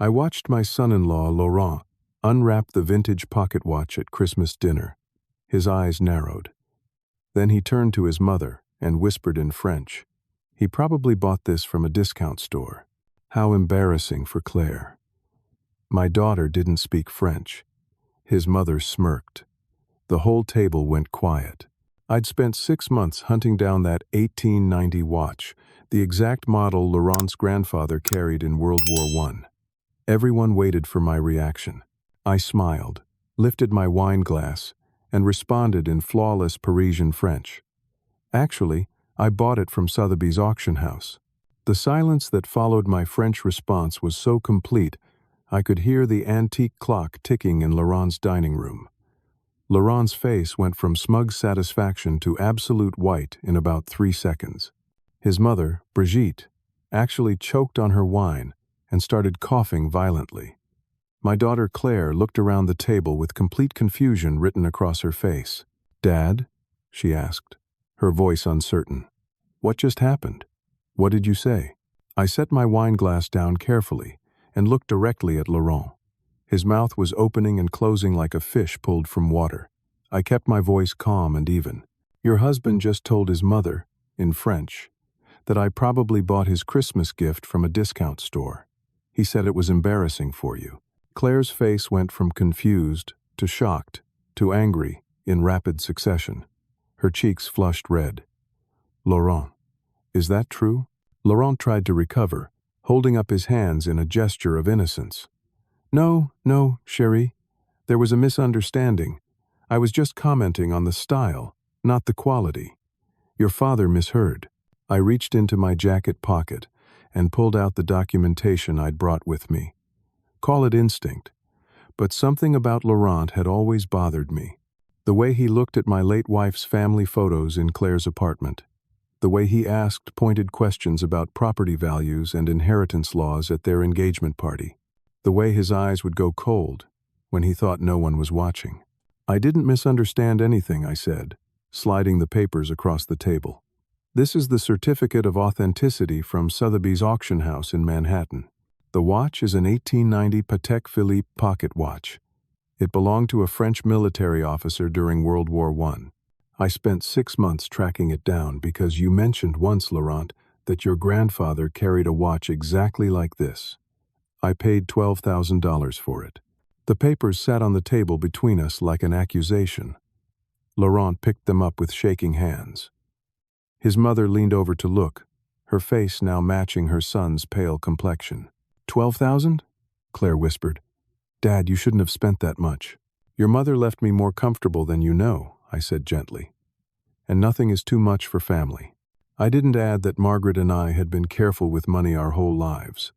I watched my son-in-law, Laurent, unwrap the vintage pocket watch at Christmas dinner. His eyes narrowed. Then he turned to his mother and whispered in French. He probably bought this from a discount store. How embarrassing for Claire. My daughter didn't speak French. His mother smirked. The whole table went quiet. I'd spent 6 months hunting down that 1890 watch, the exact model Laurent's grandfather carried in World War I. Everyone waited for my reaction. I smiled, lifted my wine glass, and responded in flawless Parisian French. Actually, I bought it from Sotheby's auction house. The silence that followed my French response was so complete, I could hear the antique clock ticking in Laurent's dining room. Laurent's face went from smug satisfaction to absolute white in about 3 seconds. His mother, Brigitte, actually choked on her wine and started coughing violently. My daughter Claire looked around the table with complete confusion written across her face. "Dad?" she asked, her voice uncertain. "What just happened? What did you say?" I set my wine glass down carefully and looked directly at Laurent. His mouth was opening and closing like a fish pulled from water. I kept my voice calm and even. "Your husband just told his mother, in French, that I probably bought his Christmas gift from a discount store. He said it was embarrassing for you." Claire's face went from confused to shocked to angry in rapid succession. Her cheeks flushed red. "Laurent, is that true?" Laurent tried to recover, holding up his hands in a gesture of innocence. No, chérie. There was a misunderstanding. I was just commenting on the style, not the quality. Your father misheard." I reached into my jacket pocket and pulled out the documentation I'd brought with me. Call it instinct, but something about Laurent had always bothered me. The way he looked at my late wife's family photos in Claire's apartment. The way he asked pointed questions about property values and inheritance laws at their engagement party. The way his eyes would go cold when he thought no one was watching. "I didn't misunderstand anything," I said, sliding the papers across the table. "This is the certificate of authenticity from Sotheby's auction house in Manhattan. The watch is an 1890 Patek Philippe pocket watch. It belonged to a French military officer during World War I. I spent 6 months tracking it down because you mentioned once, Laurent, that your grandfather carried a watch exactly like this. I paid $12,000 for it." The papers sat on the table between us like an accusation. Laurent picked them up with shaking hands. His mother leaned over to look, her face now matching her son's pale complexion. "$12,000? Claire whispered. "Dad, you shouldn't have spent that much." "Your mother left me more comfortable than you know," I said gently. "And nothing is too much for family." I didn't add that Margaret and I had been careful with money our whole lives,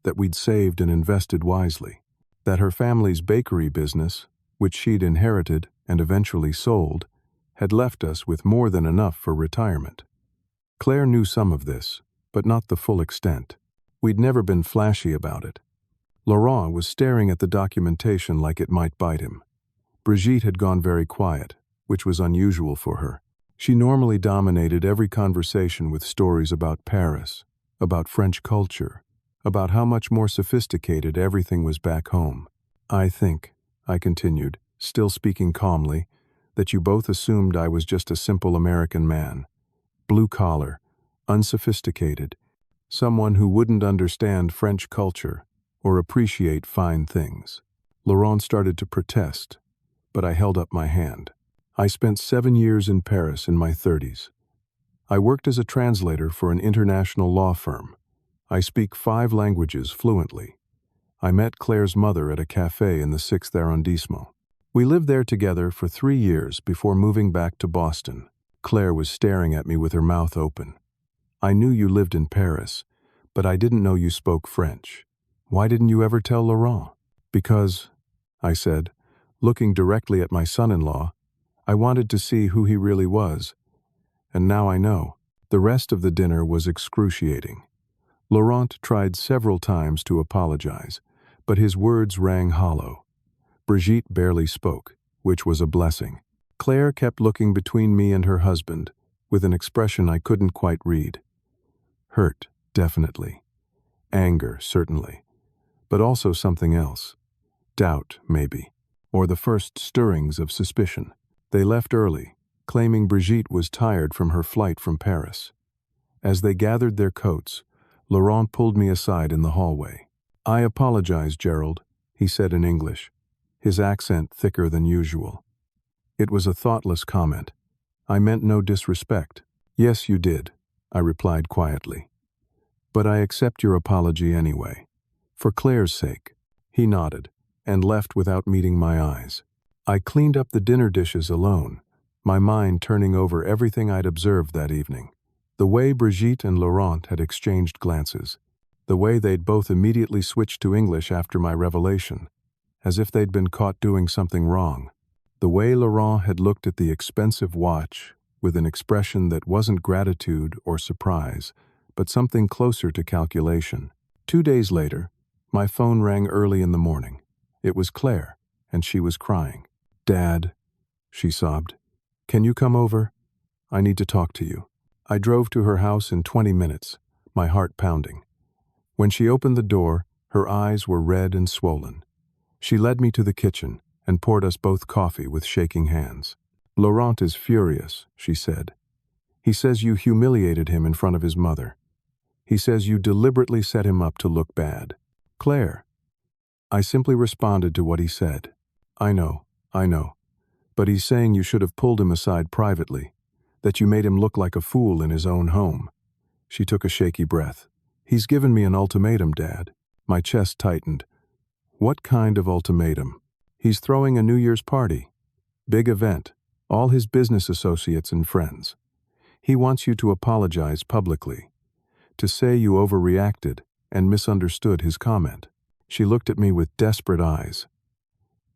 that we'd saved and invested wisely, that her family's bakery business, which she'd inherited and eventually sold, had left us with more than enough for retirement. Claire knew some of this, but not the full extent. We'd never been flashy about it. Laurent was staring at the documentation like it might bite him. Brigitte had gone very quiet, which was unusual for her. She normally dominated every conversation with stories about Paris, about French culture, about how much more sophisticated everything was back home. "I think," I continued, still speaking calmly, "that you both assumed I was just a simple American man, blue-collar, unsophisticated, someone who wouldn't understand French culture or appreciate fine things." Laurent started to protest, but I held up my hand. "I spent 7 years in Paris in my 30s. I worked as a translator for an international law firm. I speak 5 languages fluently. I met Claire's mother at a cafe in the 6th arrondissement. We lived there together for 3 years before moving back to Boston." Claire was staring at me with her mouth open. "I knew you lived in Paris, but I didn't know you spoke French. Why didn't you ever tell Laurent?" "Because," I said, looking directly at my son-in-law, "I wanted to see who he really was. And now I know." The rest of the dinner was excruciating. Laurent tried several times to apologize, but his words rang hollow. Brigitte barely spoke, which was a blessing. Claire kept looking between me and her husband, with an expression I couldn't quite read. Hurt, definitely. Anger, certainly. but also something else. Doubt, maybe, or the first stirrings of suspicion. They left early, claiming Brigitte was tired from her flight from Paris. As they gathered their coats, Laurent pulled me aside in the hallway. "I apologize, Gerald," he said in English, his accent thicker than usual. "It was a thoughtless comment. I meant no disrespect." "Yes, you did," I replied quietly. "But I accept your apology anyway. For Claire's sake." He nodded, and left without meeting my eyes. I cleaned up the dinner dishes alone, my mind turning over everything I'd observed that evening. The way Brigitte and Laurent had exchanged glances. The way they'd both immediately switched to English after my revelation, as if they'd been caught doing something wrong. The way Laurent had looked at the expensive watch with an expression that wasn't gratitude or surprise, but something closer to calculation. 2 days later, my phone rang early in the morning. It was Claire, and she was crying. "Dad," she sobbed, "can you come over? I need to talk to you." I drove to her house in 20 minutes, my heart pounding. When she opened the door, her eyes were red and swollen. She led me to the kitchen and poured us both coffee with shaking hands. "Laurent is furious," she said. "He says you humiliated him in front of his mother. He says you deliberately set him up to look bad." "Claire." I simply responded to what he said. I know. But he's saying you should have pulled him aside privately, that you made him look like a fool in his own home." She took a shaky breath. "He's given me an ultimatum, Dad." My chest tightened. "What kind of ultimatum?" "He's throwing a New Year's party. Big event. All his business associates and friends. He wants you to apologize publicly, to say you overreacted and misunderstood his comment." She looked at me with desperate eyes.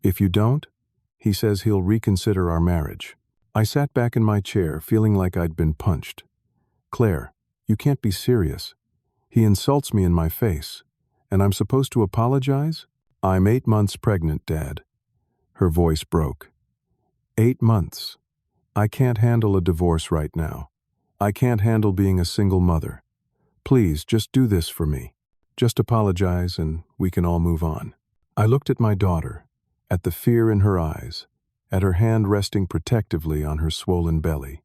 "If you don't, he says he'll reconsider our marriage." I sat back in my chair, feeling like I'd been punched. "Claire, you can't be serious. He insults me in my face, and I'm supposed to apologize?" "I'm 8 months pregnant, Dad." Her voice broke. 8 months. I can't handle a divorce right now. I can't handle being a single mother. Please, just do this for me. Just apologize and we can all move on." I looked at my daughter, at the fear in her eyes, at her hand resting protectively on her swollen belly.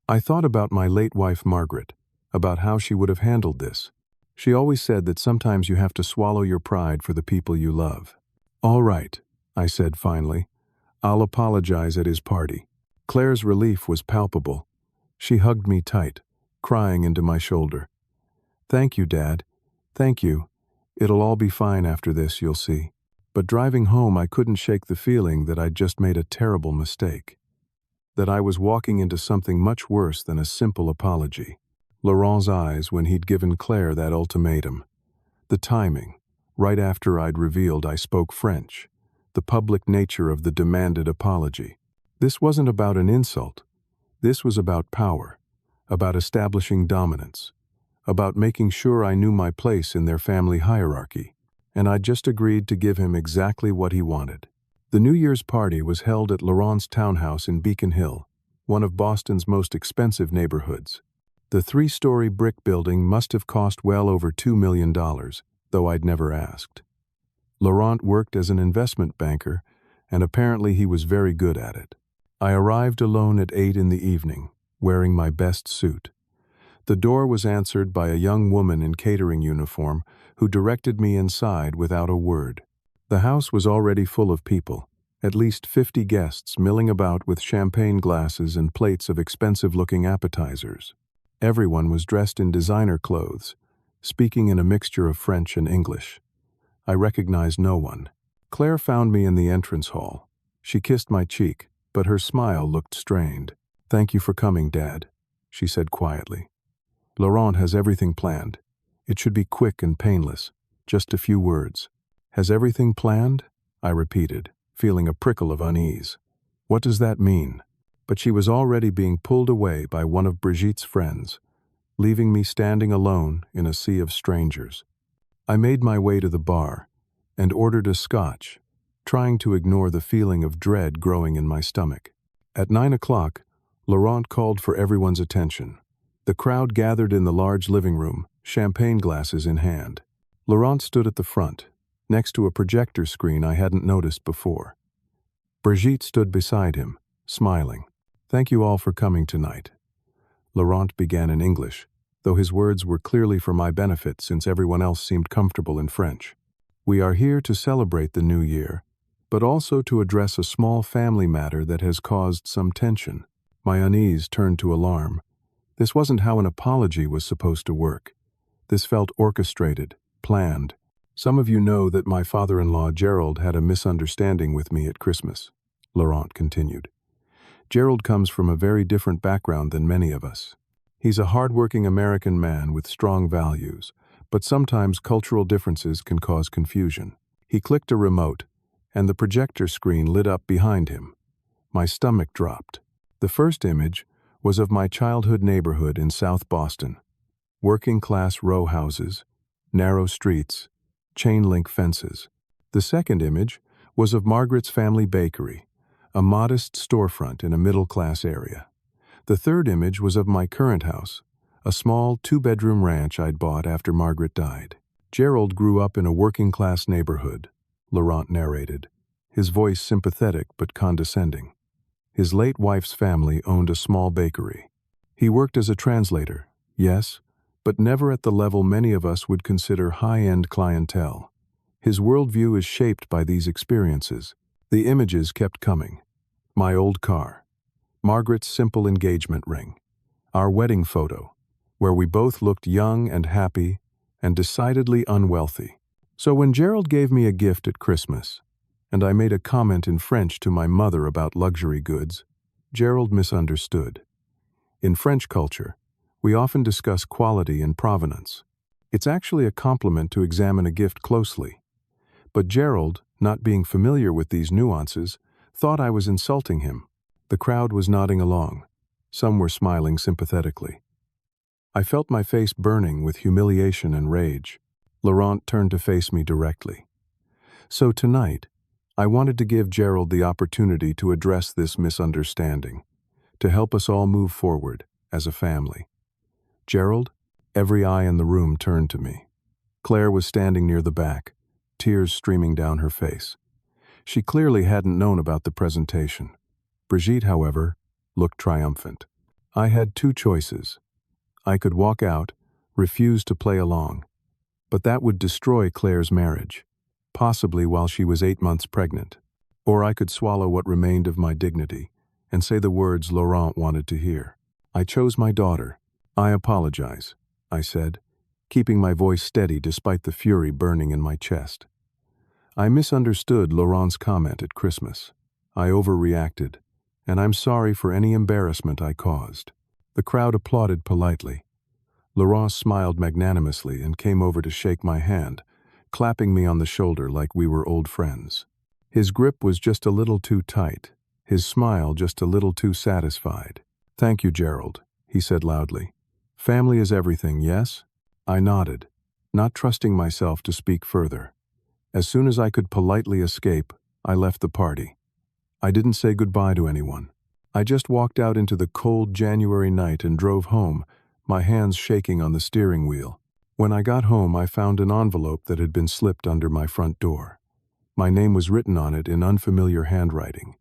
I thought about my late wife Margaret, about how she would have handled this. She always said that sometimes you have to swallow your pride for the people you love. "All right," I said finally. "I'll apologize at his party." Claire's relief was palpable. She hugged me tight, crying into my shoulder. "Thank you, Dad. Thank you. It'll all be fine after this, you'll see." But driving home, I couldn't shake the feeling that I'd just made a terrible mistake. That I was walking into something much worse than a simple apology. Laurent's eyes when he'd given Claire that ultimatum. The timing, right after I'd revealed I spoke French. The public nature of the demanded apology. This wasn't about an insult. This was about power, about establishing dominance, about making sure I knew my place in their family hierarchy. And I just agreed to give him exactly what he wanted. The New Year's party was held at Laurent's townhouse in Beacon Hill, one of Boston's most expensive neighborhoods. The 3-story brick building must have cost well over $2 million, though I'd never asked. Laurent worked as an investment banker, and apparently he was very good at it. I arrived alone at 8 in the evening, wearing my best suit. The door was answered by a young woman in catering uniform who directed me inside without a word. The house was already full of people, at least 50 guests milling about with champagne glasses and plates of expensive-looking appetizers. Everyone was dressed in designer clothes, speaking in a mixture of French and English. I recognized no one. Claire found me in the entrance hall. She kissed my cheek, but her smile looked strained. "Thank you for coming, Dad," she said quietly. "Laurent has everything planned. It should be quick and painless, just a few words." "Has everything planned?" I repeated, feeling a prickle of unease. What does that mean? But she was already being pulled away by one of Brigitte's friends, leaving me standing alone in a sea of strangers. I made my way to the bar and ordered a scotch, trying to ignore the feeling of dread growing in my stomach. At 9 o'clock, Laurent called for everyone's attention. The crowd gathered in the large living room, champagne glasses in hand. Laurent stood at the front, next to a projector screen I hadn't noticed before. Brigitte stood beside him, smiling. "Thank you all for coming tonight." Laurent began in English, though his words were clearly for my benefit since everyone else seemed comfortable in French. "We are here to celebrate the new year, but also to address a small family matter that has caused some tension." My unease turned to alarm. This wasn't how an apology was supposed to work. This felt orchestrated, planned. "Some of you know that my father-in-law Gerald had a misunderstanding with me at Christmas," Laurent continued. "Gerald comes from a very different background than many of us. He's a hard-working American man with strong values, but sometimes cultural differences can cause confusion." He clicked a remote, and the projector screen lit up behind him. My stomach dropped. The first image was of my childhood neighborhood in South Boston. Working-class row houses, narrow streets, chain-link fences. The second image was of Margaret's family bakery, a modest storefront in a middle-class area. The third image was of my current house, a small two-bedroom ranch I'd bought after Margaret died. "Gerald grew up in a working-class neighborhood," Laurent narrated, his voice sympathetic but condescending. "His late wife's family owned a small bakery. He worked as a translator, yes, but never at the level many of us would consider high-end clientele. His worldview is shaped by these experiences." The images kept coming. My old car, Margaret's simple engagement ring, our wedding photo, where we both looked young and happy and decidedly unwealthy. So when Gerald gave me a gift at Christmas, and I made a comment in French to my mother about luxury goods, Gerald misunderstood. In French culture, we often discuss quality and provenance. It's actually a compliment to examine a gift closely. But Gerald, not being familiar with these nuances, thought I was insulting him. The crowd was nodding along. Some were smiling sympathetically. I felt my face burning with humiliation and rage. Laurent turned to face me directly. "So tonight, I wanted to give Gerald the opportunity to address this misunderstanding, to help us all move forward as a family." "Gerald?" Every eye in the room turned to me. Claire was standing near the back, tears streaming down her face. She clearly hadn't known about the presentation. Brigitte, however, looked triumphant. I had two choices. I could walk out, refuse to play along, but that would destroy Claire's marriage, possibly while she was 8 months pregnant. Or I could swallow what remained of my dignity and say the words Laurent wanted to hear. I chose my daughter. "I apologize," I said, keeping my voice steady despite the fury burning in my chest. "I misunderstood Laurent's comment at Christmas. I overreacted, and I'm sorry for any embarrassment I caused." The crowd applauded politely. Laurent smiled magnanimously and came over to shake my hand, clapping me on the shoulder like we were old friends. His grip was just a little too tight, his smile just a little too satisfied. "Thank you, Gerald," he said loudly. "Family is everything, yes?" I nodded, not trusting myself to speak further. As soon as I could politely escape, I left the party. I didn't say goodbye to anyone. I just walked out into the cold January night and drove home, my hands shaking on the steering wheel. When I got home, I found an envelope that had been slipped under my front door. My name was written on it in unfamiliar handwriting.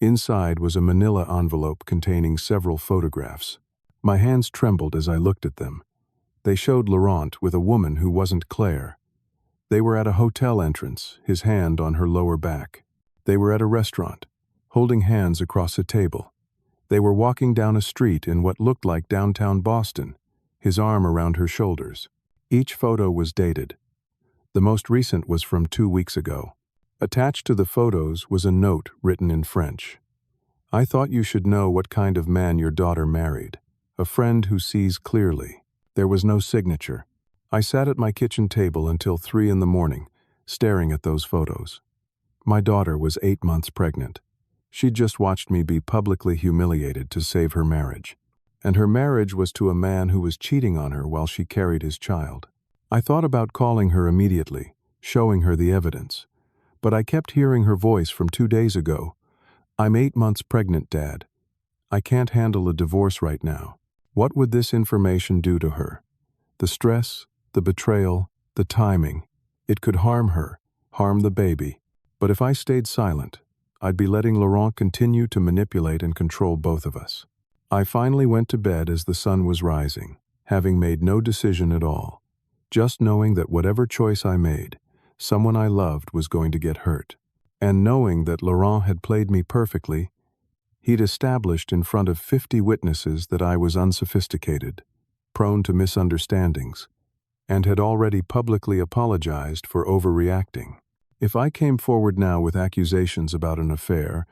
Inside was a manila envelope containing several photographs. My hands trembled as I looked at them. They showed Laurent with a woman who wasn't Claire. They were at a hotel entrance, his hand on her lower back. They were at a restaurant, holding hands across a table. They were walking down a street in what looked like downtown Boston, his arm around her shoulders. Each photo was dated. The most recent was from 2 weeks ago. Attached to the photos was a note written in French. "I thought you should know what kind of man your daughter married. A friend who sees clearly." There was no signature. I sat at my kitchen table until 3 in the morning, staring at those photos. My daughter was 8 months pregnant. She'd just watched me be publicly humiliated to save her marriage. And her marriage was to a man who was cheating on her while she carried his child. I thought about calling her immediately, showing her the evidence. But I kept hearing her voice from 2 days ago. "I'm 8 months pregnant, Dad. I can't handle a divorce right now." What would this information do to her? The stress, the betrayal, the timing. It could harm her, harm the baby. But if I stayed silent, I'd be letting Laurent continue to manipulate and control both of us. I finally went to bed as the sun was rising, having made no decision at all, just knowing that whatever choice I made, someone I loved was going to get hurt. And knowing that Laurent had played me perfectly, he'd established in front of 50 witnesses that I was unsophisticated, prone to misunderstandings, and had already publicly apologized for overreacting. If I came forward now with accusations about an affair,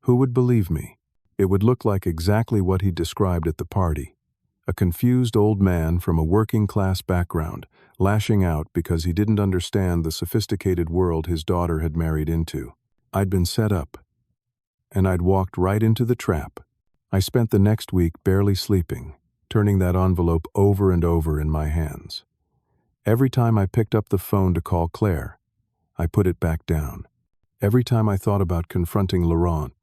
who would believe me? It would look like exactly what he described at the party. A confused old man from a working-class background, lashing out because he didn't understand the sophisticated world his daughter had married into. I'd been set up, and I'd walked right into the trap. I spent the next week barely sleeping, turning that envelope over and over in my hands. Every time I picked up the phone to call Claire, I put it back down. Every time I thought about confronting Laurent,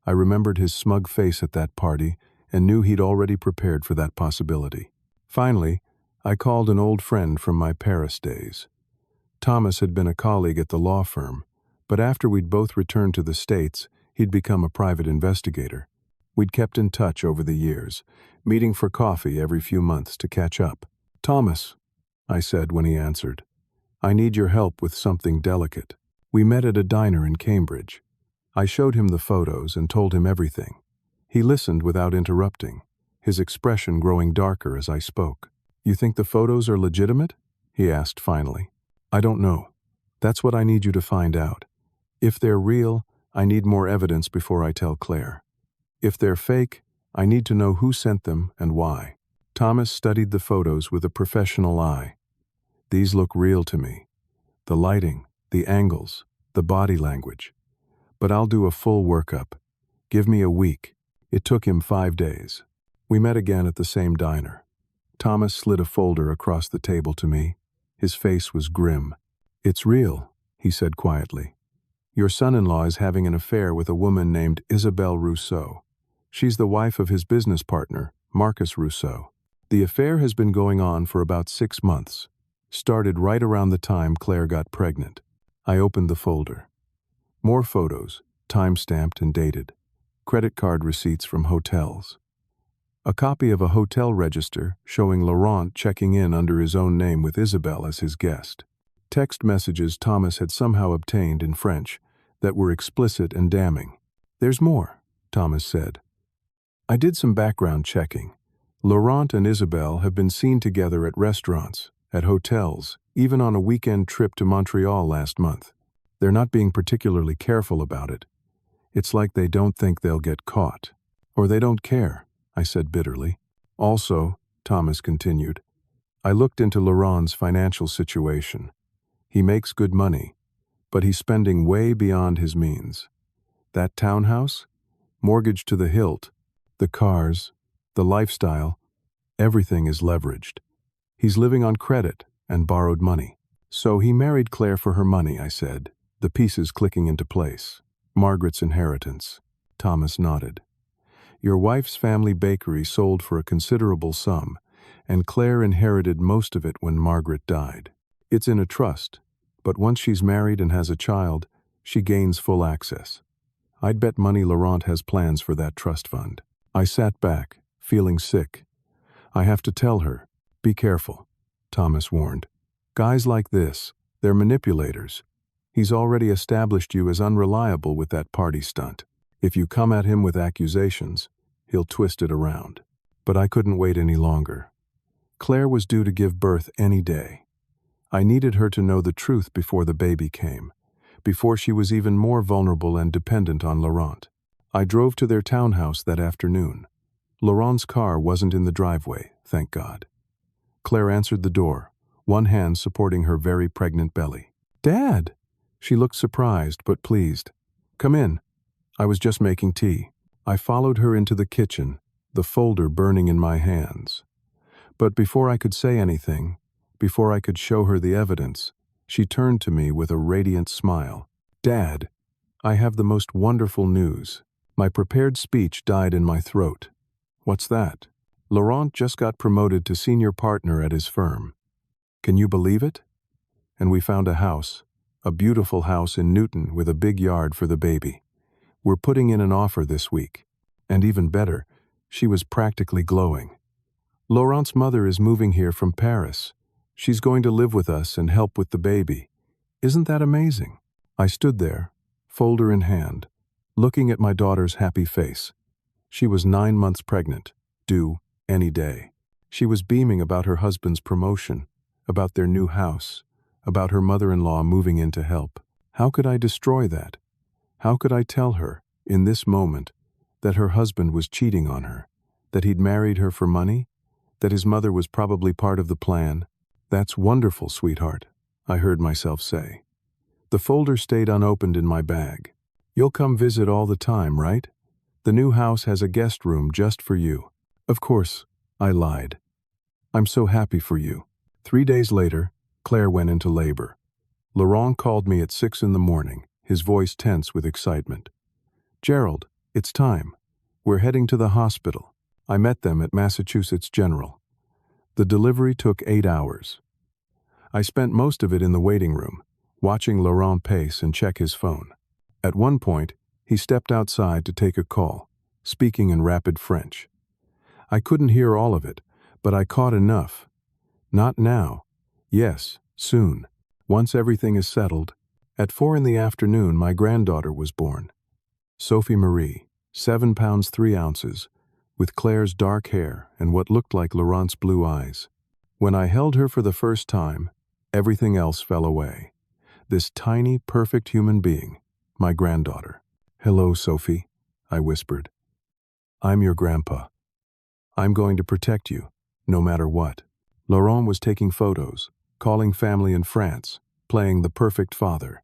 I remembered his smug face at that party and knew he'd already prepared for that possibility. Finally, I called an old friend from my Paris days. Thomas had been a colleague at the law firm, but after we'd both returned to the States, he'd become a private investigator. We'd kept in touch over the years, meeting for coffee every few months to catch up. "Thomas," I said when he answered, "I need your help with something delicate." We met at a diner in Cambridge. I showed him the photos and told him everything. He listened without interrupting, his expression growing darker as I spoke. "You think the photos are legitimate?" he asked finally. "I don't know. That's what I need you to find out. If they're real, I need more evidence before I tell Claire. If they're fake, I need to know who sent them and why." Thomas studied the photos with a professional eye. "These look real to me. The lighting, the angles, the body language. But I'll do a full workup. Give me a week." It took him 5 days. We met again at the same diner. Thomas slid a folder across the table to me. His face was grim. "It's real," he said quietly. "Your son-in-law is having an affair with a woman named Isabelle Rousseau. She's the wife of his business partner, Marcus Rousseau. The affair has been going on for about 6 months. Started right around the time Claire got pregnant." I opened the folder. More photos, time-stamped and dated. Credit card receipts from hotels. A copy of a hotel register showing Laurent checking in under his own name with Isabelle as his guest. Text messages Thomas had somehow obtained in French that were explicit and damning. "There's more," Thomas said. "I did some background checking. Laurent and Isabelle have been seen together at restaurants, at hotels, even on a weekend trip to Montreal last month. They're not being particularly careful about it. It's like they don't think they'll get caught. Or they don't care," I said bitterly. "Also," Thomas continued, "I looked into Laurent's financial situation. He makes good money, but he's spending way beyond his means. That townhouse, mortgaged to the hilt, the cars, the lifestyle, everything is leveraged. He's living on credit and borrowed money." "So he married Claire for her money," I said, the pieces clicking into place. "Margaret's inheritance." Thomas nodded. "Your wife's family bakery sold for a considerable sum, and Claire inherited most of it when Margaret died. It's in a trust, but once she's married and has a child, she gains full access. I'd bet money Laurent has plans for that trust fund." I sat back, feeling sick. "I have to tell her. Be careful," Thomas warned. "Guys like this, they're manipulators. He's already established you as unreliable with that party stunt. If you come at him with accusations, he'll twist it around." But I couldn't wait any longer. Claire was due to give birth any day. I needed her to know the truth before the baby came, before she was even more vulnerable and dependent on Laurent. I drove to their townhouse that afternoon. Laurent's car wasn't in the driveway, thank God. Claire answered the door, one hand supporting her very pregnant belly. "Dad!" She looked surprised but pleased. "Come in. I was just making tea." I followed her into the kitchen, the folder burning in my hands. But before I could say anything, before I could show her the evidence, she turned to me with a radiant smile. "Dad, I have the most wonderful news." My prepared speech died in my throat. "What's that?" "Laurent just got promoted to senior partner at his firm. Can you believe it? And we found a house, a beautiful house in Newton with a big yard for the baby. We're putting in an offer this week. And even better, she was practically glowing. Laurent's mother is moving here from Paris. She's going to live with us and help with the baby. Isn't that amazing? I stood there, folder in hand, looking at my daughter's happy face. She was 9 months pregnant, due any day. She was beaming about her husband's promotion, about their new house, about her mother-in-law moving in to help. How could I destroy that? How could I tell her, in this moment, that her husband was cheating on her, that he'd married her for money, that his mother was probably part of the plan? "That's wonderful, sweetheart," I heard myself say. The folder stayed unopened in my bag. "You'll come visit all the time, right? The new house has a guest room just for you." Of course, I lied. "I'm so happy for you." 3 days later, Claire went into labor. Laurent called me at 6 in the morning, his voice tense with excitement. "Gerald, it's time. We're heading to the hospital." I met them at Massachusetts General. The delivery took 8 hours. I spent most of it in the waiting room, watching Laurent pace and check his phone. At one point, he stepped outside to take a call, speaking in rapid French. I couldn't hear all of it, but I caught enough. "Not now." "Yes, soon. Once everything is settled." At 4 in the afternoon, my granddaughter was born. Sophie Marie, 7 pounds 3 ounces, with Claire's dark hair and what looked like Laurent's blue eyes. When I held her for the first time, everything else fell away. This tiny, perfect human being, my granddaughter. "Hello, Sophie," I whispered. "I'm your grandpa. I'm going to protect you, no matter what." Laurent was taking photos, calling family in France, playing the perfect father.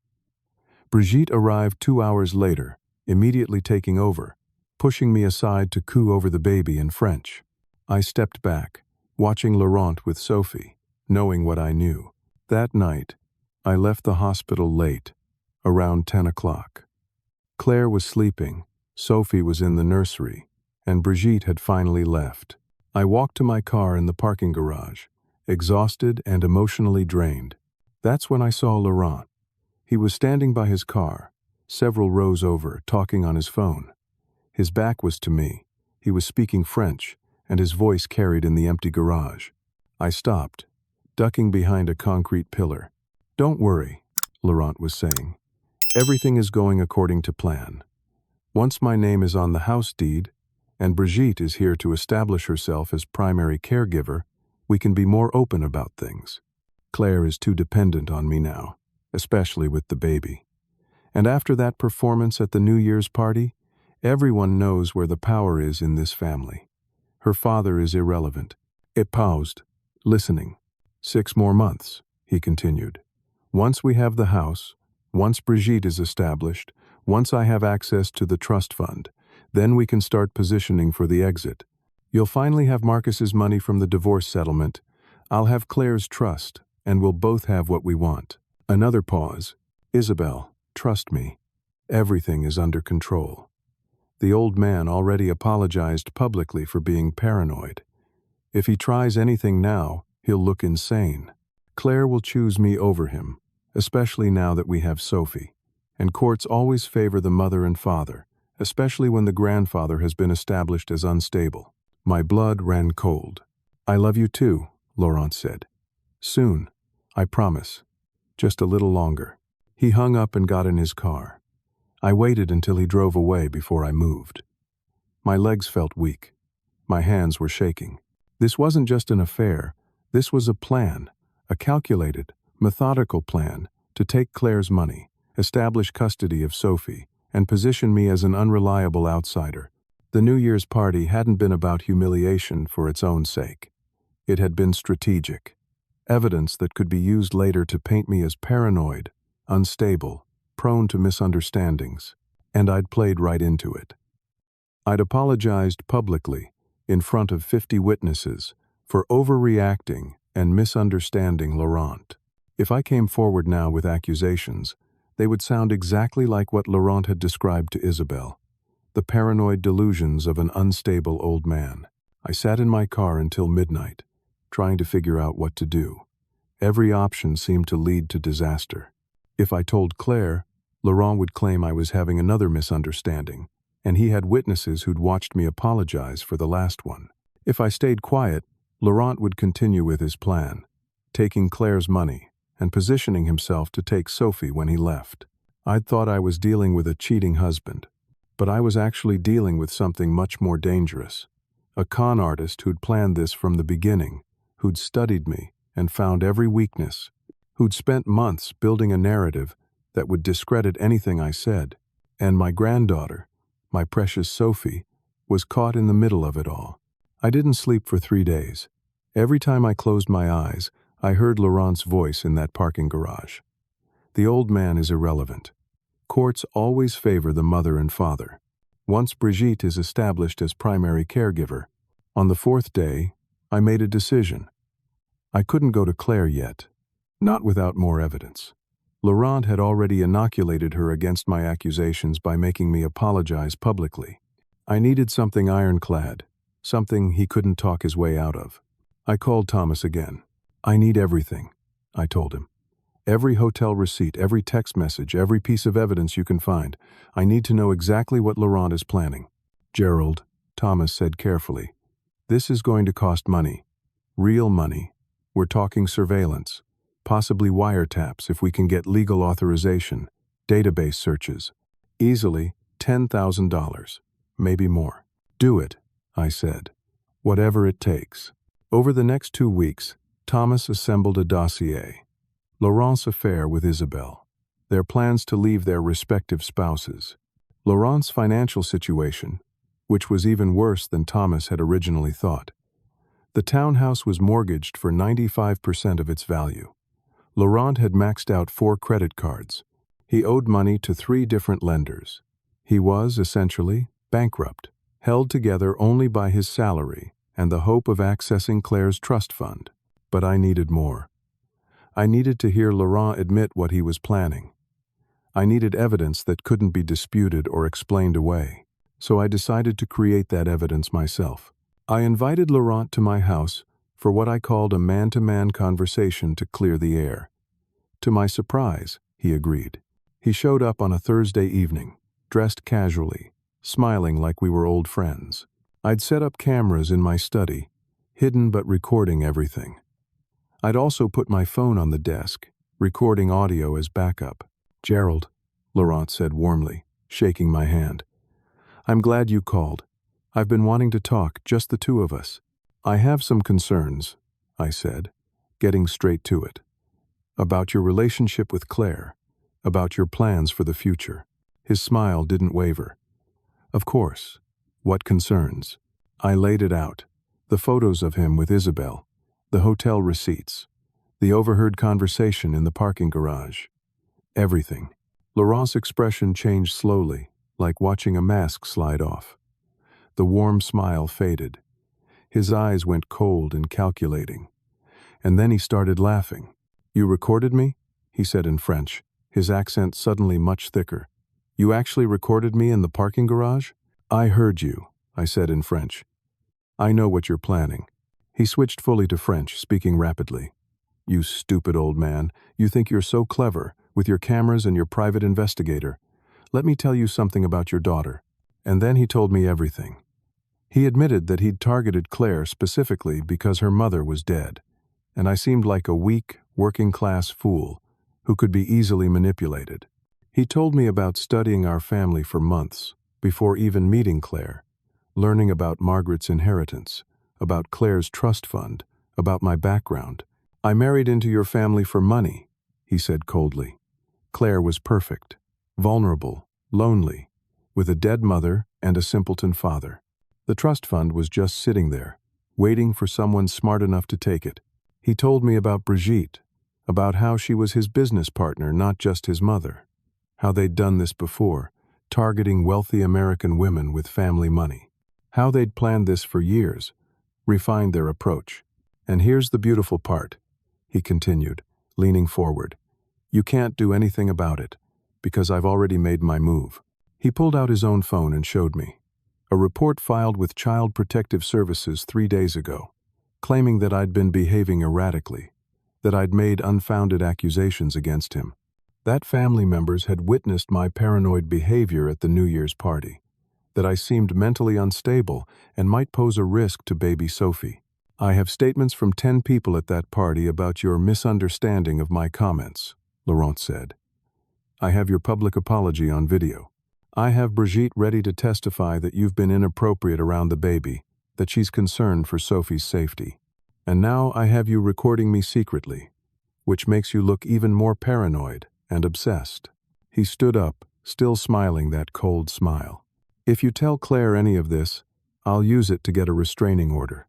Brigitte arrived 2 hours later, immediately taking over, pushing me aside to coo over the baby in French. I stepped back, watching Laurent with Sophie, knowing what I knew. That night, I left the hospital late, around 10 o'clock. Claire was sleeping, Sophie was in the nursery, and Brigitte had finally left. I walked to my car in the parking garage, exhausted and emotionally drained. That's when I saw Laurent. He was standing by his car, several rows over, talking on his phone. His back was to me. He was speaking French, and his voice carried in the empty garage. I stopped, ducking behind a concrete pillar. "Don't worry," Laurent was saying. "Everything is going according to plan. Once my name is on the house deed, and Brigitte is here to establish herself as primary caregiver, we can be more open about things. Claire is too dependent on me now, especially with the baby. And after that performance at the New Year's party, everyone knows where the power is in this family. Her father is irrelevant." It paused, listening. 6 more months, he continued. "Once we have the house, once Brigitte is established, once I have access to the trust fund, then we can start positioning for the exit. You'll finally have Marcus's money from the divorce settlement. I'll have Claire's trust, and we'll both have what we want." Another pause. "Isabel, trust me. Everything is under control." The old man already apologized publicly for being paranoid. If he tries anything now, he'll look insane. Claire will choose me over him, especially now that we have Sophie. And courts always favor the mother and father, especially when the grandfather has been established as unstable. My blood ran cold. "I love you too," Laurent said. "Soon, I promise. Just a little longer." He hung up and got in his car. I waited until he drove away before I moved. My legs felt weak. My hands were shaking. This wasn't just an affair. This was a plan, a calculated, methodical plan to take Claire's money, establish custody of Sophie, and position me as an unreliable outsider. The New Year's party hadn't been about humiliation for its own sake. It had been strategic. Evidence that could be used later to paint me as paranoid, unstable, prone to misunderstandings, and I'd played right into it. I'd apologized publicly, in front of 50 witnesses, for overreacting and misunderstanding Laurent. If I came forward now with accusations, they would sound exactly like what Laurent had described to Isabel, the paranoid delusions of an unstable old man. I sat in my car until midnight, trying to figure out what to do. Every option seemed to lead to disaster. If I told Claire, Laurent would claim I was having another misunderstanding, and he had witnesses who'd watched me apologize for the last one. If I stayed quiet, Laurent would continue with his plan, taking Claire's money and positioning himself to take Sophie when he left. I'd thought I was dealing with a cheating husband, but I was actually dealing with something much more dangerous. A con artist who'd planned this from the beginning, who'd studied me and found every weakness, who'd spent months building a narrative that would discredit anything I said. And my granddaughter, my precious Sophie, was caught in the middle of it all. I didn't sleep for 3 days. Every time I closed my eyes, I heard Laurent's voice in that parking garage. The old man is irrelevant. Courts always favor the mother and father. Once Brigitte is established as primary caregiver, on the 4th day, I made a decision. I couldn't go to Claire yet, not without more evidence. Laurent had already inoculated her against my accusations by making me apologize publicly. I needed something ironclad, something he couldn't talk his way out of. I called Thomas again. I need everything, I told him. Every hotel receipt, every text message, every piece of evidence you can find. I need to know exactly what Laurent is planning. Gerald, Thomas said carefully, this is going to cost money. Real money. We're talking surveillance, possibly wiretaps if we can get legal authorization, database searches. Easily $10,000, maybe more. Do it, I said. Whatever it takes. Over the next 2 weeks, Thomas assembled a dossier. Laurent's affair with Isabelle, their plans to leave their respective spouses, Laurent's financial situation, which was even worse than Thomas had originally thought. The townhouse was mortgaged for 95% of its value. Laurent had maxed out 4 credit cards. He owed money to 3 different lenders. He was, essentially, bankrupt, held together only by his salary and the hope of accessing Claire's trust fund. But I needed more. I needed to hear Laurent admit what he was planning. I needed evidence that couldn't be disputed or explained away. So I decided to create that evidence myself. I invited Laurent to my house for what I called a man-to-man conversation to clear the air. To my surprise, he agreed. He showed up on a Thursday evening, dressed casually, smiling like we were old friends. I'd set up cameras in my study, hidden but recording everything. I'd also put my phone on the desk, recording audio as backup. Gerald, Laurent said warmly, shaking my hand. I'm glad you called. I've been wanting to talk, just the 2 of us. I have some concerns, I said, getting straight to it. About your relationship with Claire, about your plans for the future. His smile didn't waver. Of course. What concerns? I laid it out. The photos of him with Isabelle, the hotel receipts, the overheard conversation in the parking garage. Everything. Laurent's expression changed slowly, like watching a mask slide off. The warm smile faded. His eyes went cold and calculating. And then he started laughing. You recorded me? He said in French, his accent suddenly much thicker. You actually recorded me in the parking garage? I heard you, I said in French. I know what you're planning. He switched fully to French, speaking rapidly. You stupid old man, you think you're so clever, with your cameras and your private investigator. Let me tell you something about your daughter. And then he told me everything. He admitted that he'd targeted Claire specifically because her mother was dead, and I seemed like a weak, working-class fool who could be easily manipulated. He told me about studying our family for months, before even meeting Claire, learning about Margaret's inheritance, about Claire's trust fund, about my background. I married into your family for money, he said coldly. Claire was perfect, vulnerable, lonely, with a dead mother and a simpleton father. The trust fund was just sitting there, waiting for someone smart enough to take it. He told me about Brigitte, about how she was his business partner, not just his mother, how they'd done this before, targeting wealthy American women with family money, how they'd planned this for years, refined their approach. And here's the beautiful part, he continued, leaning forward. You can't do anything about it, because I've already made my move. He pulled out his own phone and showed me. A report filed with Child Protective Services 3 days ago, claiming that I'd been behaving erratically, that I'd made unfounded accusations against him. That family members had witnessed my paranoid behavior at the New Year's party, that I seemed mentally unstable and might pose a risk to baby Sophie. I have statements from 10 people at that party about your misunderstanding of my comments, Laurent said. I have your public apology on video. I have Brigitte ready to testify that you've been inappropriate around the baby, that she's concerned for Sophie's safety. And now I have you recording me secretly, which makes you look even more paranoid and obsessed. He stood up, still smiling that cold smile. If you tell Claire any of this, I'll use it to get a restraining order.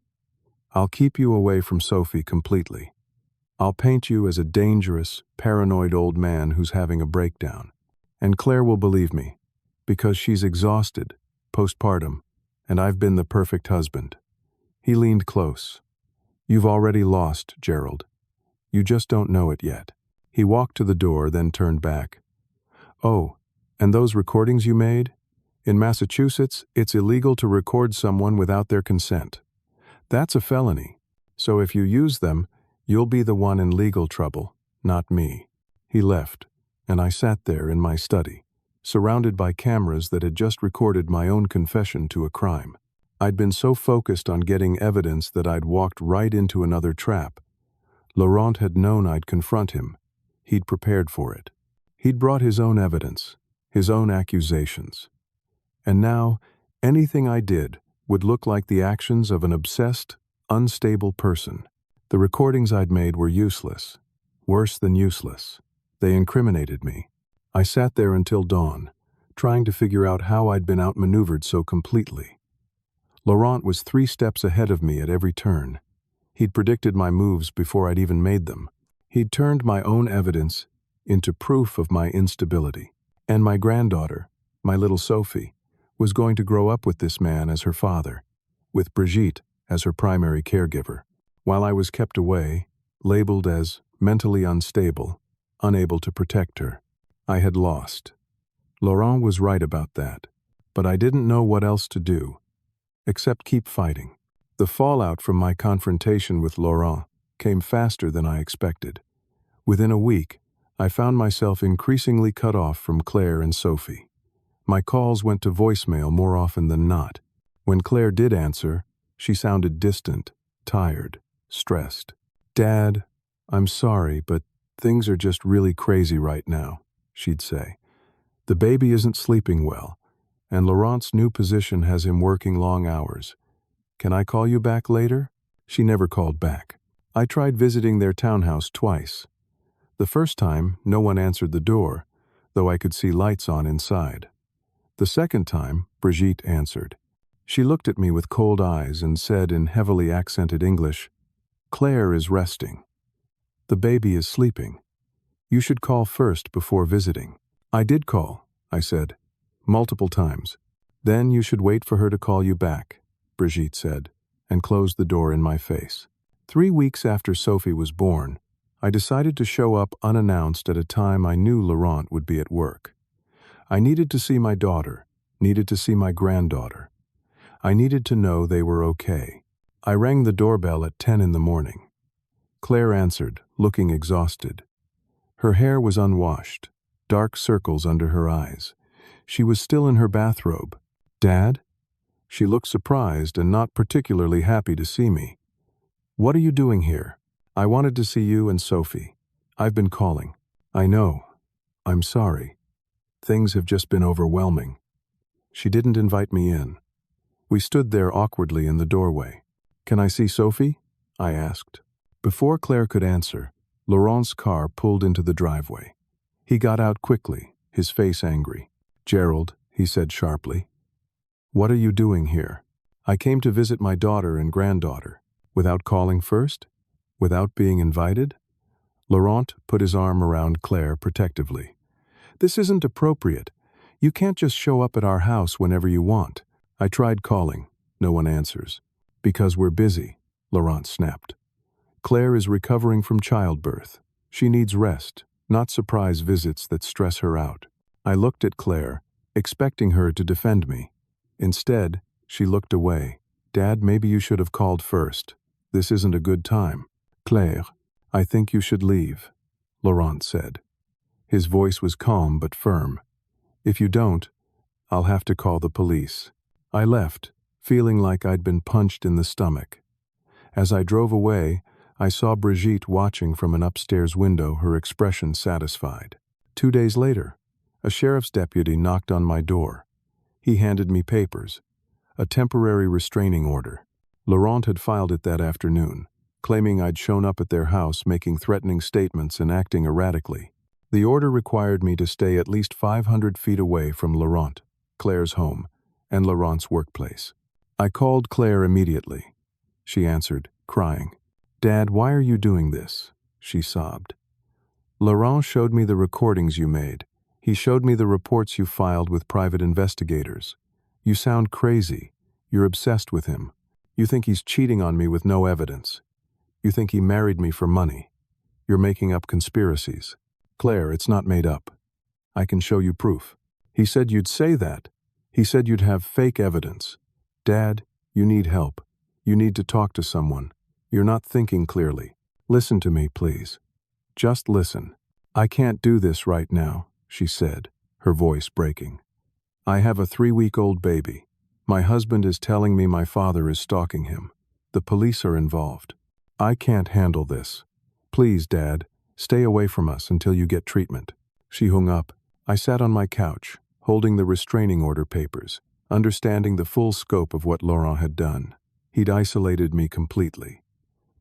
I'll keep you away from Sophie completely. I'll paint you as a dangerous, paranoid old man who's having a breakdown. And Claire will believe me, because she's exhausted, postpartum, and I've been the perfect husband. He leaned close. You've already lost, Gerald. You just don't know it yet. He walked to the door, then turned back. Oh, and those recordings you made? In Massachusetts, it's illegal to record someone without their consent. That's a felony. So if you use them, you'll be the one in legal trouble, not me. He left, and I sat there in my study, surrounded by cameras that had just recorded my own confession to a crime. I'd been so focused on getting evidence that I'd walked right into another trap. Laurent had known I'd confront him. He'd prepared for it. He'd brought his own evidence, his own accusations. And now, anything I did would look like the actions of an obsessed, unstable person. The recordings I'd made were useless, worse than useless. They incriminated me. I sat there until dawn, trying to figure out how I'd been outmaneuvered so completely. Laurent was 3 steps ahead of me at every turn. He'd predicted my moves before I'd even made them. He'd turned my own evidence into proof of my instability. And my granddaughter, my little Sophie, was going to grow up with this man as her father, with Brigitte as her primary caregiver. While I was kept away, labeled as mentally unstable, unable to protect her, I had lost. Laurent was right about that, but I didn't know what else to do, except keep fighting. The fallout from my confrontation with Laurent came faster than I expected. Within a week, I found myself increasingly cut off from Claire and Sophie. My calls went to voicemail more often than not. When Claire did answer, she sounded distant, tired, stressed. "Dad, I'm sorry, but things are just really crazy right now," she'd say. "The baby isn't sleeping well, and Laurent's new position has him working long hours. Can I call you back later?" She never called back. I tried visiting their townhouse twice. The first time, no one answered the door, though I could see lights on inside. The second time, Brigitte answered. She looked at me with cold eyes and said in heavily accented English, "Claire is resting. The baby is sleeping. You should call first before visiting." "I did call," I said, "multiple times." "Then you should wait for her to call you back," Brigitte said, and closed the door in my face. 3 weeks after Sophie was born, I decided to show up unannounced at a time I knew Laurent would be at work. I needed to see my daughter, needed to see my granddaughter. I needed to know they were okay. I rang the doorbell at 10 in the morning. Claire answered, looking exhausted. Her hair was unwashed, dark circles under her eyes. She was still in her bathrobe. "Dad?" She looked surprised and not particularly happy to see me. "What are you doing here?" "I wanted to see you and Sophie. I've been calling." "I know. I'm sorry. Things have just been overwhelming." She didn't invite me in. We stood there awkwardly in the doorway. "Can I see Sophie?" I asked. Before Claire could answer, Laurent's car pulled into the driveway. He got out quickly, his face angry. "Gerald," he said sharply, "what are you doing here?" "I came to visit my daughter and granddaughter. Without calling first? Without being invited?" Laurent put his arm around Claire protectively. "This isn't appropriate. You can't just show up at our house whenever you want." I tried calling. No one answers. "Because we're busy," Laurent snapped. "Claire is recovering from childbirth. She needs rest, not surprise visits that stress her out." I looked at Claire, expecting her to defend me. Instead, she looked away. "Dad, maybe you should have called first. This isn't a good time." "Claire, I think you should leave," Laurent said. His voice was calm but firm. "If you don't, I'll have to call the police." I left, feeling like I'd been punched in the stomach. As I drove away, I saw Brigitte watching from an upstairs window, her expression satisfied. 2 days later, a sheriff's deputy knocked on my door. He handed me papers, a temporary restraining order. Laurent had filed it that afternoon, claiming I'd shown up at their house making threatening statements and acting erratically. The order required me to stay at least 500 feet away from Laurent, Claire's home, and Laurent's workplace. I called Claire immediately. She answered, crying. "Dad, why are you doing this?" she sobbed. "Laurent showed me the recordings you made. He showed me the reports you filed with private investigators. You sound crazy. You're obsessed with him. You think he's cheating on me with no evidence. You think he married me for money. You're making up conspiracies." "Claire, it's not made up. I can show you proof." "He said you'd say that. He said you'd have fake evidence." "Dad, you need help. You need to talk to someone. You're not thinking clearly. Listen to me, please. Just listen." "I can't do this right now," she said, her voice breaking. "I have a 3-week-old baby. My husband is telling me my father is stalking him. The police are involved. I can't handle this. Please, Dad, stay away from us until you get treatment." She hung up. I sat on my couch, holding the restraining order papers, understanding the full scope of what Laurent had done. He'd isolated me completely,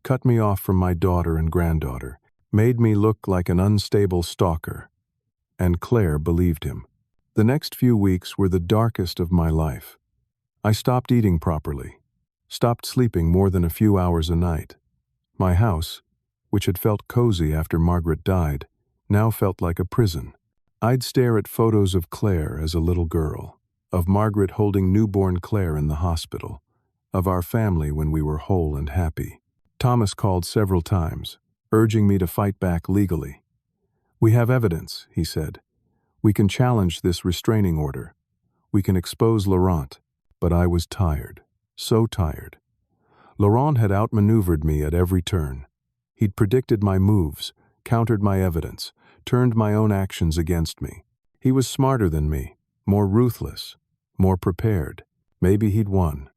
cut me off from my daughter and granddaughter, made me look like an unstable stalker. And Claire believed him. The next few weeks were the darkest of my life. I stopped eating properly, stopped sleeping more than a few hours a night. My house, which had felt cozy after Margaret died, now felt like a prison. I'd stare at photos of Claire as a little girl, of Margaret holding newborn Claire in the hospital, of our family when we were whole and happy. Thomas called several times, urging me to fight back legally. "We have evidence," he said. "We can challenge this restraining order. We can expose Laurent." But I was tired, so tired. Laurent had outmaneuvered me at every turn. He'd predicted my moves, countered my evidence, turned my own actions against me. He was smarter than me, more ruthless, more prepared. Maybe he'd won.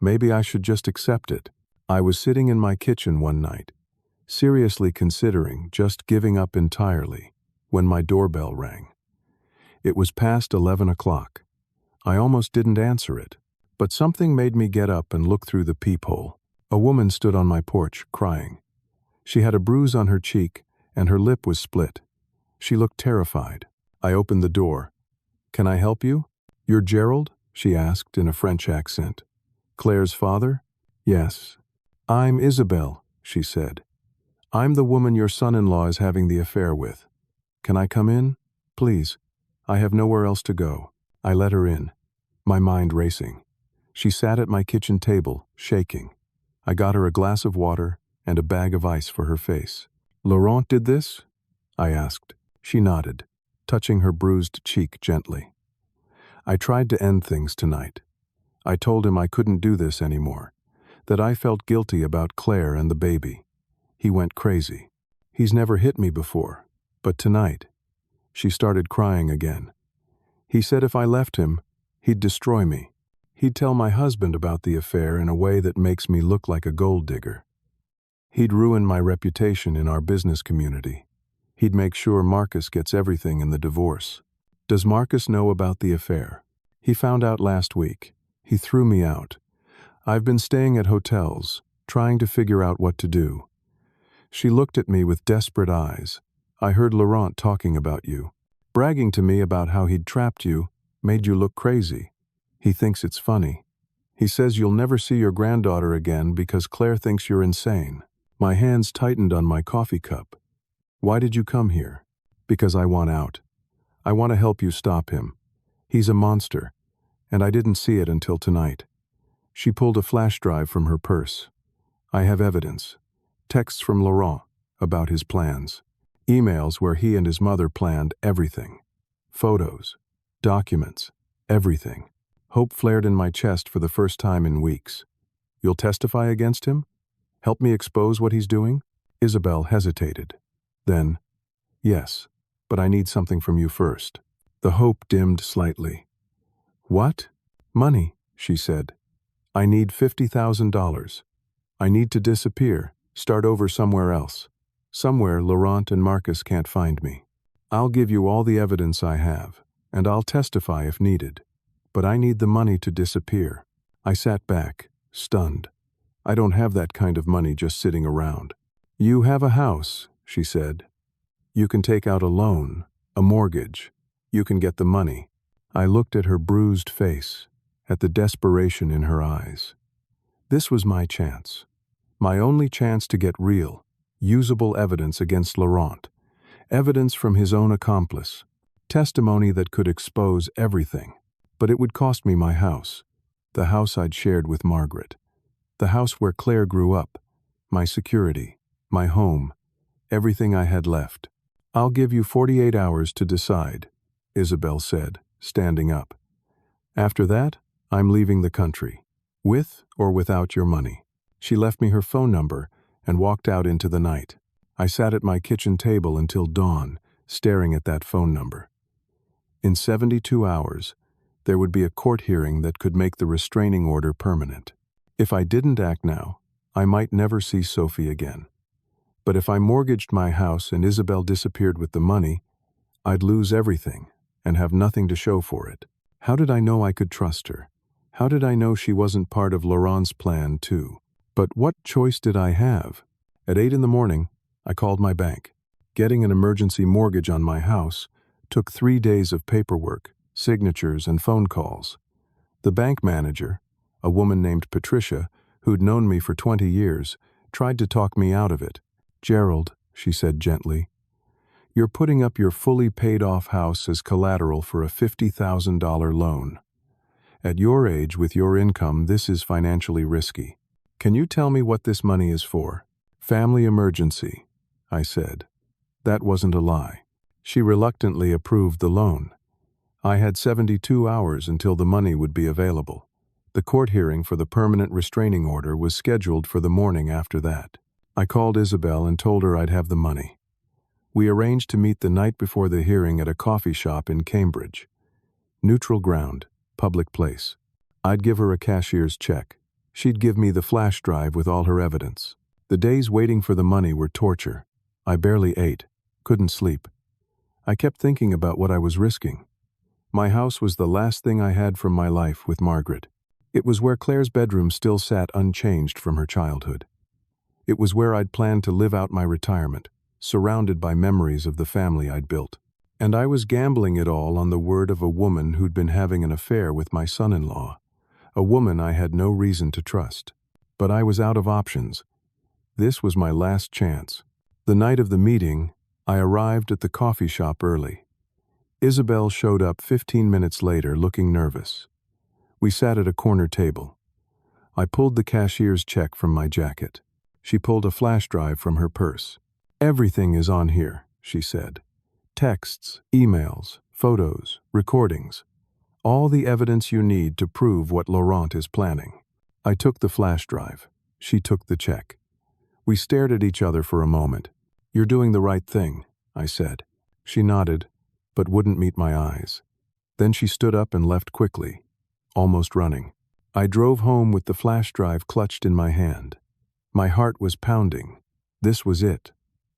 Maybe I should just accept it. I was sitting in my kitchen one night, seriously considering just giving up entirely, when my doorbell rang. It was past 11 o'clock. I almost didn't answer it, but something made me get up and look through the peephole. A woman stood on my porch, crying. She had a bruise on her cheek, and her lip was split. She looked terrified. I opened the door. "Can I help you?" "You're Gerald?" she asked in a French accent. "Claire's father?" "Yes." "I'm Isabel," she said. "I'm the woman your son-in-law is having the affair with. Can I come in? Please. I have nowhere else to go." I let her in, my mind racing. She sat at my kitchen table, shaking. I got her a glass of water and a bag of ice for her face. "Laurent did this?" I asked. She nodded, touching her bruised cheek gently. "I tried to end things tonight. I told him I couldn't do this anymore, that I felt guilty about Claire and the baby. He went crazy. He's never hit me before, but tonight." She started crying again. "He said if I left him, he'd destroy me. He'd tell my husband about the affair in a way that makes me look like a gold digger. He'd ruin my reputation in our business community. He'd make sure Marcus gets everything in the divorce." "Does Marcus know about the affair?" "He found out last week. He threw me out. I've been staying at hotels, trying to figure out what to do." She looked at me with desperate eyes. "I heard Laurent talking about you, bragging to me about how he'd trapped you, made you look crazy. He thinks it's funny. He says you'll never see your granddaughter again because Claire thinks you're insane." My hands tightened on my coffee cup. "Why did you come here?" "Because I want out. I want to help you stop him. He's a monster, and I didn't see it until tonight." She pulled a flash drive from her purse. "I have evidence. Texts from Laurent about his plans. Emails where he and his mother planned everything. Photos, documents, everything." Hope flared in my chest for the first time in weeks. "You'll testify against him? Help me expose what he's doing?" Isabel hesitated. Then, "Yes." but I need something from you first." The hope dimmed slightly. "What?" "Money," she said. "I need $50,000. I need to disappear, start over somewhere else. Somewhere Laurent and Marcus can't find me. I'll give you all the evidence I have, and I'll testify if needed. But I need the money to disappear." I sat back, stunned. I don't have that kind of money just sitting around. "You have a house," she said. "You can take out a loan, a mortgage. You can get the money." I looked at her bruised face, at the desperation in her eyes. This was my chance. My only chance to get real, usable evidence against Laurent. Evidence from his own accomplice. Testimony that could expose everything. But it would cost me my house. The house I'd shared with Margaret. The house where Claire grew up. My security. My home. Everything I had left. "I'll give you 48 hours to decide," Isabel said, standing up. "After that, I'm leaving the country. With or without your money." She left me her phone number and walked out into the night. I sat at my kitchen table until dawn, staring at that phone number. In 72 hours, there would be a court hearing that could make the restraining order permanent. If I didn't act now, I might never see Sophie again. But if I mortgaged my house and Isabel disappeared with the money, I'd lose everything and have nothing to show for it. How did I know I could trust her? How did I know she wasn't part of Laurent's plan too? But what choice did I have? At 8 in the morning, I called my bank. Getting an emergency mortgage on my house took 3 days of paperwork, signatures, and phone calls. The bank manager, a woman named Patricia, who'd known me for 20 years, tried to talk me out of it. "Gerald," she said gently, "you're putting up your fully paid-off house as collateral for a $50,000 loan. At your age, with your income, this is financially risky. Can you tell me what this money is for?" "Family emergency," I said. That wasn't a lie. She reluctantly approved the loan. I had 72 hours until the money would be available. The court hearing for the permanent restraining order was scheduled for the morning after that. I called Isabel and told her I'd have the money. We arranged to meet the night before the hearing at a coffee shop in Cambridge. Neutral ground, public place. I'd give her a cashier's check. She'd give me the flash drive with all her evidence. The days waiting for the money were torture. I barely ate, couldn't sleep. I kept thinking about what I was risking. My house was the last thing I had from my life with Margaret. It was where Claire's bedroom still sat unchanged from her childhood. It was where I'd planned to live out my retirement, surrounded by memories of the family I'd built. And I was gambling it all on the word of a woman who'd been having an affair with my son-in-law, a woman I had no reason to trust. But I was out of options. This was my last chance. The night of the meeting, I arrived at the coffee shop early. Isabel showed up 15 minutes later, looking nervous. We sat at a corner table. I pulled the cashier's check from my jacket. She pulled a flash drive from her purse. "Everything is on here," she said. "Texts, emails, photos, recordings. All the evidence you need to prove what Laurent is planning." I took the flash drive. She took the check. We stared at each other for a moment. "You're doing the right thing," I said. She nodded, but wouldn't meet my eyes. Then she stood up and left quickly, almost running. I drove home with the flash drive clutched in my hand. My heart was pounding. This was it.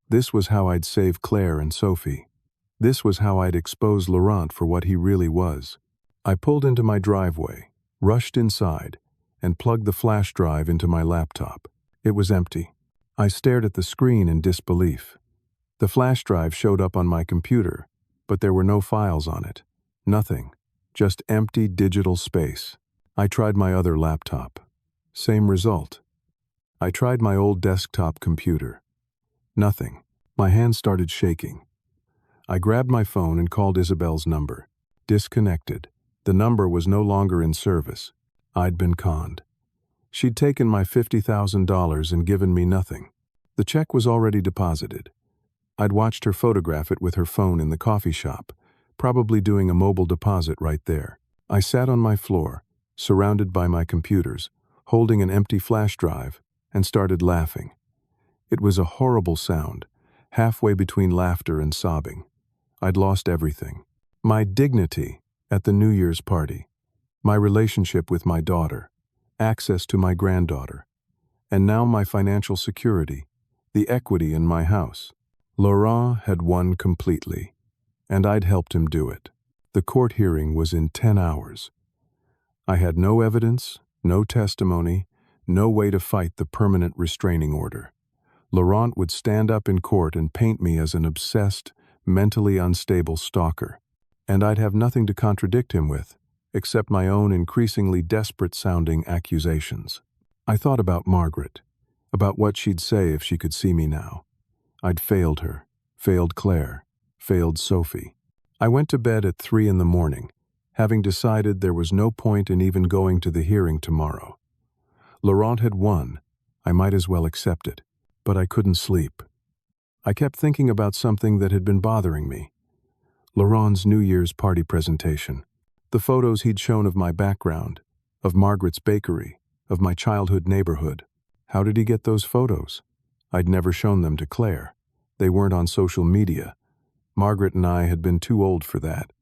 This was how I'd save Claire and Sophie. This was how I'd expose Laurent for what he really was. I pulled into my driveway, rushed inside, and plugged the flash drive into my laptop. It was empty. I stared at the screen in disbelief. The flash drive showed up on my computer, but there were no files on it. Nothing. Just empty digital space. I tried my other laptop. Same result. I tried my old desktop computer. Nothing. My hands started shaking. I grabbed my phone and called Isabel's number. Disconnected. The number was no longer in service. I'd been conned. She'd taken my $50,000 and given me nothing. The check was already deposited. I'd watched her photograph it with her phone in the coffee shop, probably doing a mobile deposit right there. I sat on my floor, surrounded by my computers, holding an empty flash drive, and started laughing. It was a horrible sound, halfway between laughter and sobbing. I'd lost everything. My dignity at the New Year's party, my relationship with my daughter, access to my granddaughter, and now my financial security, the equity in my house. Laurent had won completely, and I'd helped him do it. The court hearing was in 10 hours. I had no evidence, no testimony, no way to fight the permanent restraining order. Laurent would stand up in court and paint me as an obsessed, mentally unstable stalker, and I'd have nothing to contradict him with, except my own increasingly desperate-sounding accusations. I thought about Margaret, about what she'd say if she could see me now. I'd failed her, failed Claire, failed Sophie. I went to bed at 3 in the morning, having decided there was no point in even going to the hearing tomorrow. Laurent had won. I might as well accept it, but I couldn't sleep. I kept thinking about something that had been bothering me. Laurent's New Year's party presentation, the photos he'd shown of my background, of Margaret's bakery, of my childhood neighborhood. How did he get those photos? I'd never shown them to Claire. They weren't on social media. Margaret and I had been too old for that.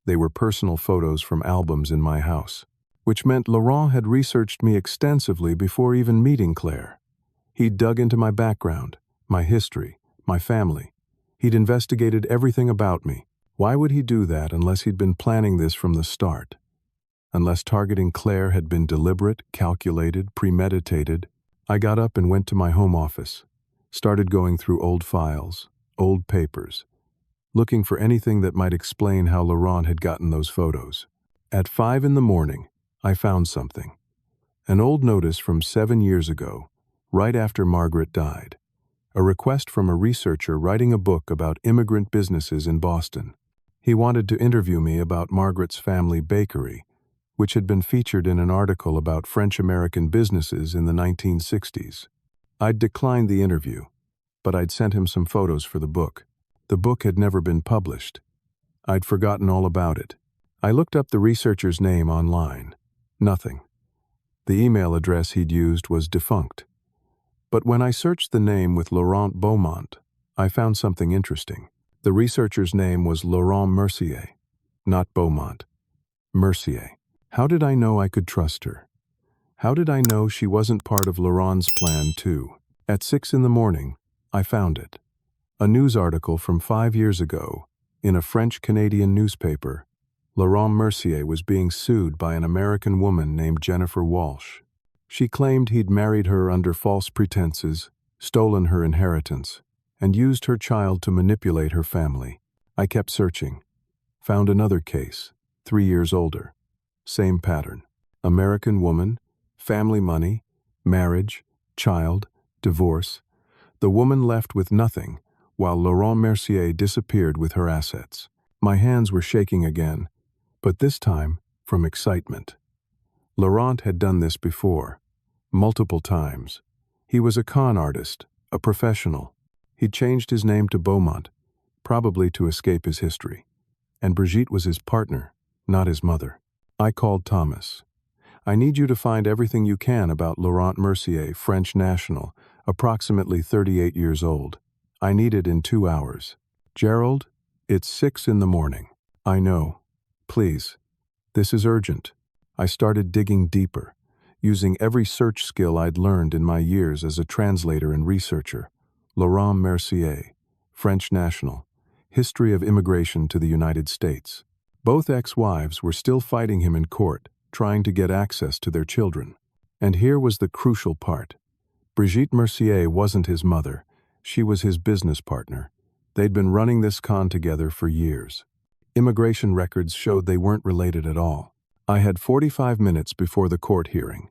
They were personal photos from albums in my house, which meant Laurent had researched me extensively before even meeting Claire. He'd dug into my background, my history, my family. He'd investigated everything about me. Why would he do that unless he'd been planning this from the start? Unless targeting Claire had been deliberate, calculated, premeditated? I got up and went to my home office, started going through old files, old papers, looking for anything that might explain how Laurent had gotten those photos. At 5 in the morning, I found something. An old notice from 7 years ago, right after Margaret died. A request from a researcher writing a book about immigrant businesses in Boston. He wanted to interview me about Margaret's family bakery, which had been featured in an article about French-American businesses in the 1960s. I'd declined the interview, but I'd sent him some photos for the book. The book had never been published. I'd forgotten all about it. I looked up the researcher's name online. Nothing. The email address he'd used was defunct. But when I searched the name with Laurent Beaumont, I found something interesting. The researcher's name was Laurent Mercier, not Beaumont. Mercier. How did I know I could trust her? How did I know she wasn't part of Laurent's plan too? At 6 in the morning, I found it. A news article from 5 years ago, in a French-Canadian newspaper. Laurent Mercier was being sued by an American woman named Jennifer Walsh. She claimed he'd married her under false pretenses, stolen her inheritance, and used her child to manipulate her family. I kept searching. Found another case, 3 years older. Same pattern. American woman, family money, marriage, child, divorce. The woman left with nothing, while Laurent Mercier disappeared with her assets. My hands were shaking again, but this time from excitement. Laurent had done this before, multiple times. He was a con artist, a professional. He'd changed his name to Beaumont, probably to escape his history. And Brigitte was his partner, not his mother. I called Thomas. I need you to find everything you can about Laurent Mercier, French national, approximately 38 years old. I need it in 2 hours. Gerald, it's 6 in the morning. I know. Please. This is urgent. I started digging deeper, using every search skill I'd learned in my years as a translator and researcher. Laurent Mercier, French national, history of immigration to the United States. Both ex-wives were still fighting him in court, trying to get access to their children. And here was the crucial part. Brigitte Mercier wasn't his mother. She was his business partner. They'd been running this con together for years. Immigration records showed they weren't related at all. I had 45 minutes before the court hearing.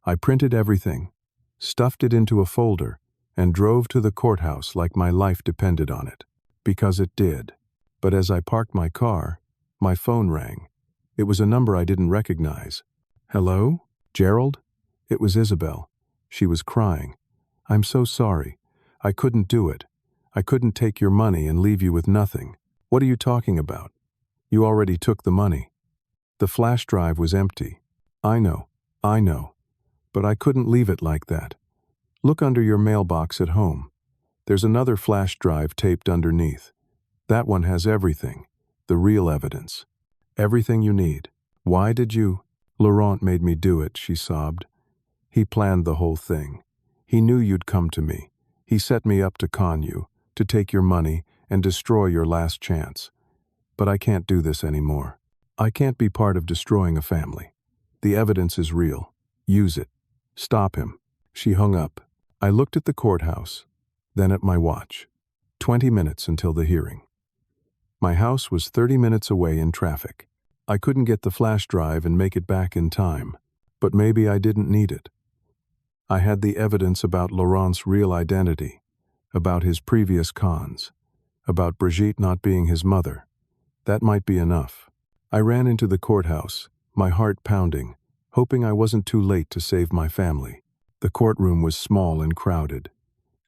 I printed everything, stuffed it into a folder, and drove to the courthouse like my life depended on it. Because it did. But as I parked my car, my phone rang. It was a number I didn't recognize. Hello? Gerald? It was Isabel. She was crying. I'm so sorry. I couldn't do it. I couldn't take your money and leave you with nothing. What are you talking about? You already took the money. The flash drive was empty. I know. But I couldn't leave it like that. Look under your mailbox at home. There's another flash drive taped underneath. That one has everything. The real evidence. Everything you need. Why did you? Laurent made me do it, she sobbed. He planned the whole thing. He knew you'd come to me. He set me up to con you, to take your money and destroy your last chance. But I can't do this anymore. I can't be part of destroying a family. The evidence is real. Use it. Stop him. She hung up. I looked at the courthouse, then at my watch. 20 minutes until the hearing. My house was 30 minutes away in traffic. I couldn't get the flash drive and make it back in time, but maybe I didn't need it. I had the evidence about Laurent's real identity, about his previous cons, about Brigitte not being his mother. That might be enough. I ran into the courthouse, my heart pounding, hoping I wasn't too late to save my family. The courtroom was small and crowded.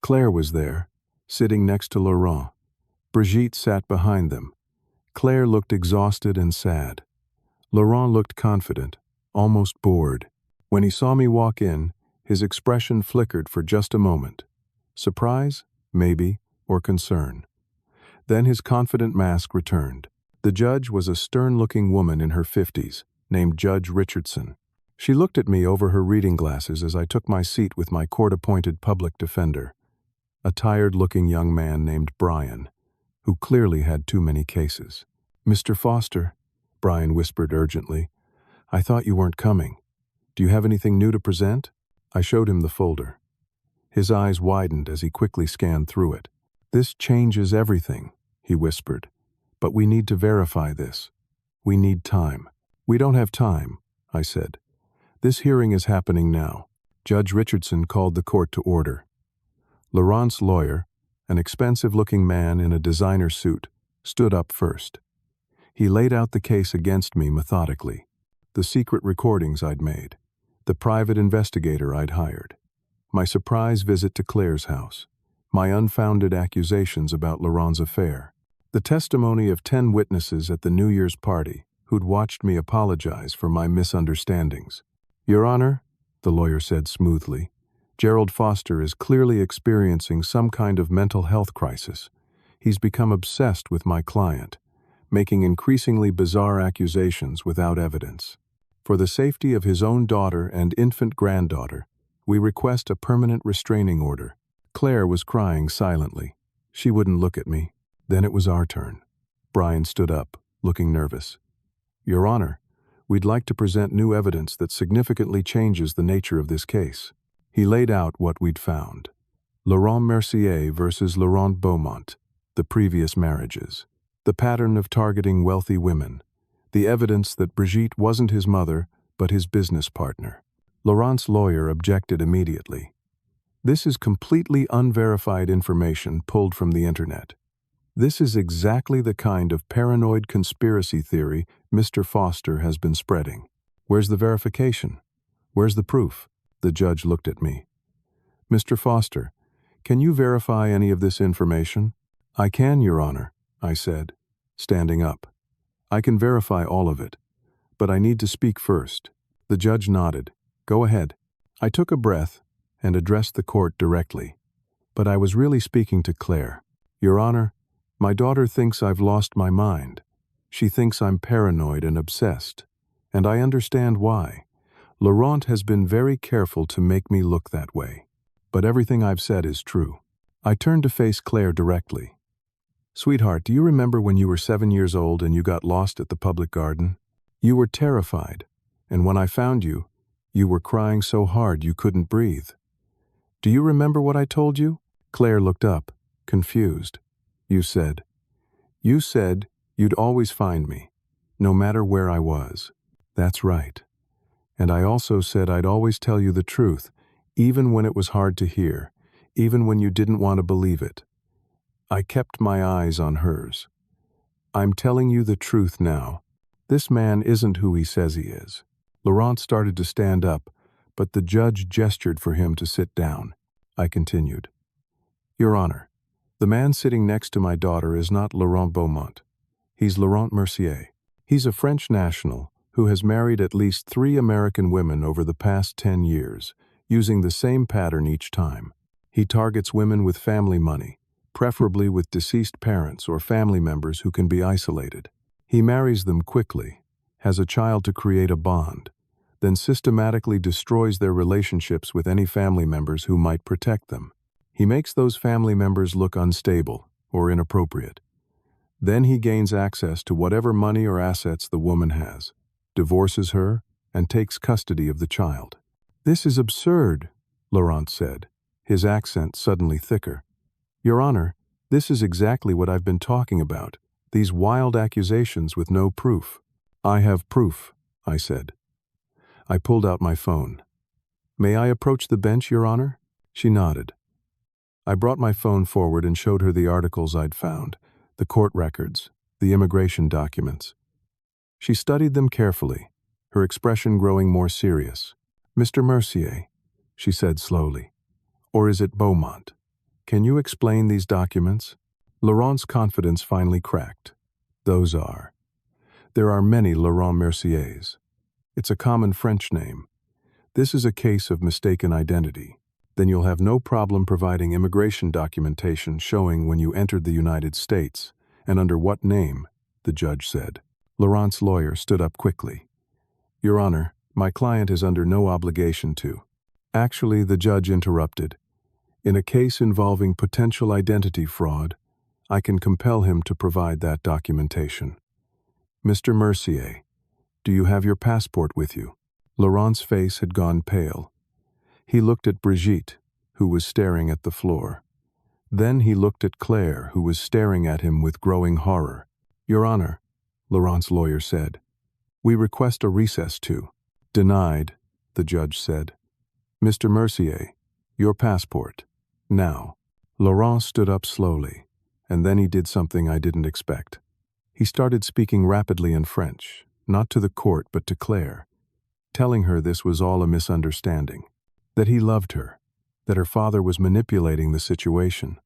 Claire was there, sitting next to Laurent. Brigitte sat behind them. Claire looked exhausted and sad. Laurent looked confident, almost bored. When he saw me walk in, his expression flickered for just a moment. Surprise, maybe, or concern. Then his confident mask returned. The judge was a stern-looking woman in her 50s, named Judge Richardson. She looked at me over her reading glasses as I took my seat with my court-appointed public defender, a tired-looking young man named Brian, who clearly had too many cases. "Mr. Foster," Brian whispered urgently, "I thought you weren't coming. Do you have anything new to present?" I showed him the folder. His eyes widened as he quickly scanned through it. "This changes everything," he whispered. "But we need to verify this. We need time." "We don't have time," I said. "This hearing is happening now." Judge Richardson called the court to order. Laurent's lawyer, an expensive-looking man in a designer suit, stood up first. He laid out the case against me methodically, the secret recordings I'd made, the private investigator I'd hired, my surprise visit to Claire's house, my unfounded accusations about Laurent's affair, the testimony of 10 witnesses at the New Year's party who'd watched me apologize for my misunderstandings. "Your Honor," the lawyer said smoothly, "Gerald Foster is clearly experiencing some kind of mental health crisis. He's become obsessed with my client, making increasingly bizarre accusations without evidence. For the safety of his own daughter and infant granddaughter, we request a permanent restraining order." Claire was crying silently. She wouldn't look at me. Then it was our turn. Brian stood up, looking nervous. "Your Honor, we'd like to present new evidence that significantly changes the nature of this case." He laid out what we'd found. Laurent Mercier versus Laurent Beaumont, the previous marriages, the pattern of targeting wealthy women, the evidence that Brigitte wasn't his mother, but his business partner. Laurent's lawyer objected immediately. "This is completely unverified information pulled from the internet. This is exactly the kind of paranoid conspiracy theory Mr. Foster has been spreading. Where's the verification? Where's the proof?" The judge looked at me. "Mr. Foster, can you verify any of this information?" "I can, Your Honor," I said, standing up. "I can verify all of it, but I need to speak first." The judge nodded. "Go ahead." I took a breath and addressed the court directly, but I was really speaking to Claire. "Your Honor, my daughter thinks I've lost my mind. She thinks I'm paranoid and obsessed, and I understand why. Laurent has been very careful to make me look that way. But everything I've said is true." I turned to face Claire directly. "Sweetheart, do you remember when you were 7 years old and you got lost at the public garden? You were terrified, and when I found you, you were crying so hard you couldn't breathe. Do you remember what I told you?" Claire looked up, confused. You said you'd always find me, no matter where I was." "That's right. And I also said I'd always tell you the truth, even when it was hard to hear, even when you didn't want to believe it." I kept my eyes on hers. "I'm telling you the truth now. This man isn't who he says he is." Laurent started to stand up, but the judge gestured for him to sit down. I continued. "Your Honor, the man sitting next to my daughter is not Laurent Beaumont. He's Laurent Mercier. He's a French national who has married at least 3 American women over the past 10 years, using the same pattern each time. He targets women with family money, preferably with deceased parents or family members who can be isolated. He marries them quickly, has a child to create a bond, then systematically destroys their relationships with any family members who might protect them. He makes those family members look unstable or inappropriate. Then he gains access to whatever money or assets the woman has, divorces her, and takes custody of the child. "This is absurd," Laurent said, his accent suddenly thicker. "Your Honor, this is exactly what I've been talking about, these wild accusations with no proof." "I have proof," I said. I pulled out my phone. "May I approach the bench, Your Honor?" She nodded. I brought my phone forward and showed her the articles I'd found, the court records, the immigration documents. She studied them carefully, her expression growing more serious. "Mr. Mercier," she said slowly, "or is it Beaumont? Can you explain these documents?" Laurent's confidence finally cracked. "Those are. There are many Laurent Merciers. It's a common French name. This is a case of mistaken identity. Then you'll have no problem providing immigration documentation showing when you entered the United States and under what name," the judge said. Laurent's lawyer stood up quickly. "Your Honor, my client is under no obligation to." Actually, the judge interrupted. "In a case involving potential identity fraud, I can compel him to provide that documentation. Mr. Mercier, do you have your passport with you?" Laurent's face had gone pale. He looked at Brigitte, who was staring at the floor. Then he looked at Claire, who was staring at him with growing horror. "Your Honor," Laurent's lawyer said, "we request a recess too." "Denied," the judge said. "Mr. Mercier, your passport. Now." Laurent stood up slowly, and then he did something I didn't expect. He started speaking rapidly in French, not to the court but to Claire, telling her this was all a misunderstanding, that he loved her, that her father was manipulating the situation,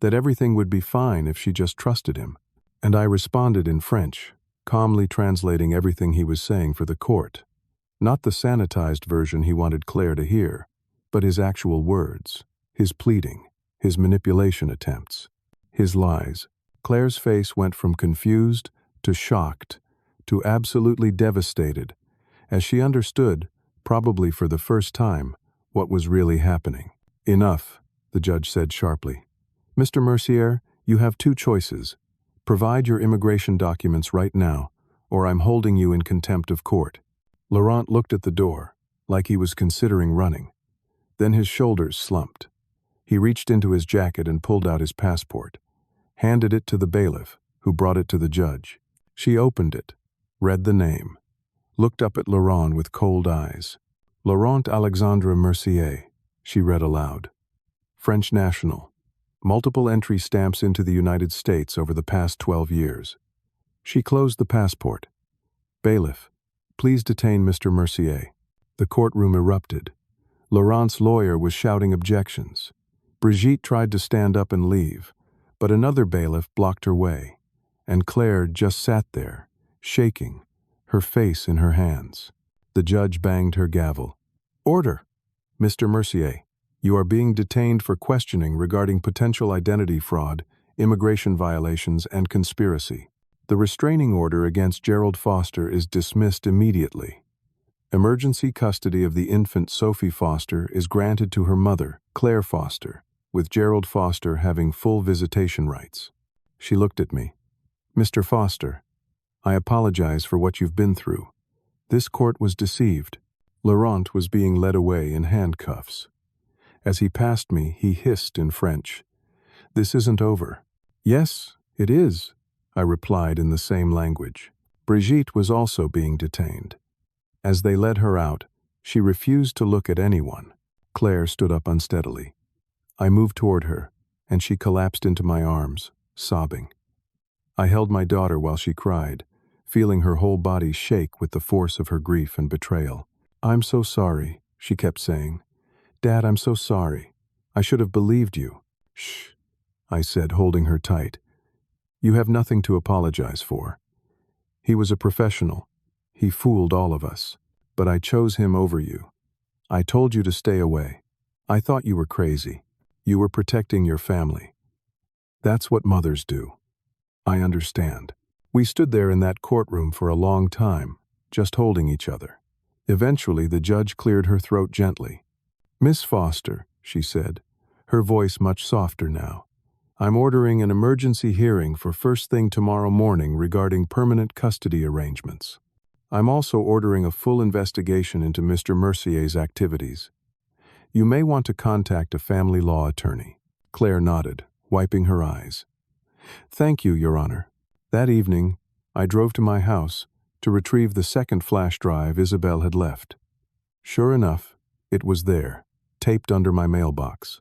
that everything would be fine if she just trusted him. And I responded in French, calmly translating everything he was saying for the court. Not the sanitized version he wanted Claire to hear, but his actual words, his pleading, his manipulation attempts, his lies. Claire's face went from confused to shocked to absolutely devastated as she understood, probably for the first time, what was really happening. "Enough," the judge said sharply. "Mr. Mercier, you have two choices. Provide your immigration documents right now, or I'm holding you in contempt of court." Laurent looked at the door, like he was considering running. Then his shoulders slumped. He reached into his jacket and pulled out his passport, handed it to the bailiff, who brought it to the judge. She opened it, read the name, looked up at Laurent with cold eyes. "Laurent Alexandre Mercier," she read aloud. "French national. Multiple entry stamps into the United States over the past 12 years. She closed the passport. "Bailiff, please detain Mr. Mercier." The courtroom erupted. Laurent's lawyer was shouting objections. Brigitte tried to stand up and leave, but another bailiff blocked her way, and Claire just sat there, shaking, her face in her hands. The judge banged her gavel. "Order! Mr. Mercier, you are being detained for questioning regarding potential identity fraud, immigration violations, and conspiracy. The restraining order against Gerald Foster is dismissed immediately. Emergency custody of the infant Sophie Foster is granted to her mother, Claire Foster, with Gerald Foster having full visitation rights." She looked at me. "Mr. Foster, I apologize for what you've been through. This court was deceived." Laurent was being led away in handcuffs. As he passed me, he hissed in French, "This isn't over." "Yes, it is," I replied in the same language. Brigitte was also being detained. As they led her out, she refused to look at anyone. Claire stood up unsteadily. I moved toward her, and she collapsed into my arms, sobbing. I held my daughter while she cried, feeling her whole body shake with the force of her grief and betrayal. "I'm so sorry," she kept saying. "Dad, I'm so sorry. I should have believed you." "Shh," I said, holding her tight. "You have nothing to apologize for. He was a professional. He fooled all of us. But I chose him over you. I told you to stay away. I thought you were crazy. You were protecting your family. That's what mothers do. I understand. We stood there in that courtroom for a long time, just holding each other. Eventually, the judge cleared her throat gently. "Miss Foster," she said, her voice much softer now, "I'm ordering an emergency hearing for first thing tomorrow morning regarding permanent custody arrangements. I'm also ordering a full investigation into Mr. Mercier's activities. You may want to contact a family law attorney." Claire nodded, wiping her eyes. "Thank you, Your Honor." That evening, I drove to my house to retrieve the second flash drive Isabel had left. Sure enough, it was there, taped under my mailbox.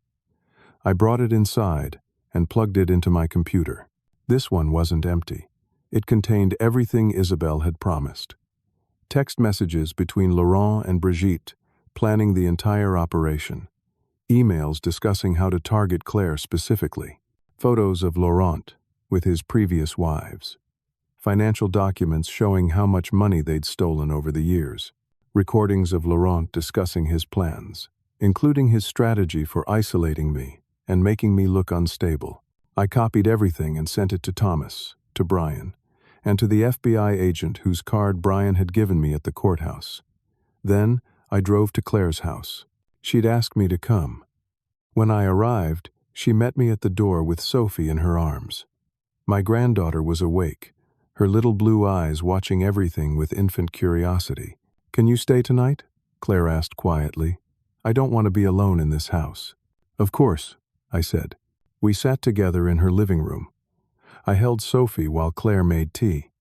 I brought it inside and plugged it into my computer. This one wasn't empty. It contained everything Isabel had promised. Text messages between Laurent and Brigitte, planning the entire operation. Emails discussing how to target Claire specifically. Photos of Laurent with his previous wives. Financial documents showing how much money they'd stolen over the years. Recordings of Laurent discussing his plans, including his strategy for isolating me and making me look unstable. I copied everything and sent it to Thomas, to Brian, and to the FBI agent whose card Brian had given me at the courthouse. Then I drove to Claire's house. She'd asked me to come. When I arrived, she met me at the door with Sophie in her arms. My granddaughter was awake, her little blue eyes watching everything with infant curiosity. "Can you stay tonight?" Claire asked quietly. "I don't want to be alone in this house." "Of course," I said. We sat together in her living room. I held Sophie while Claire made tea.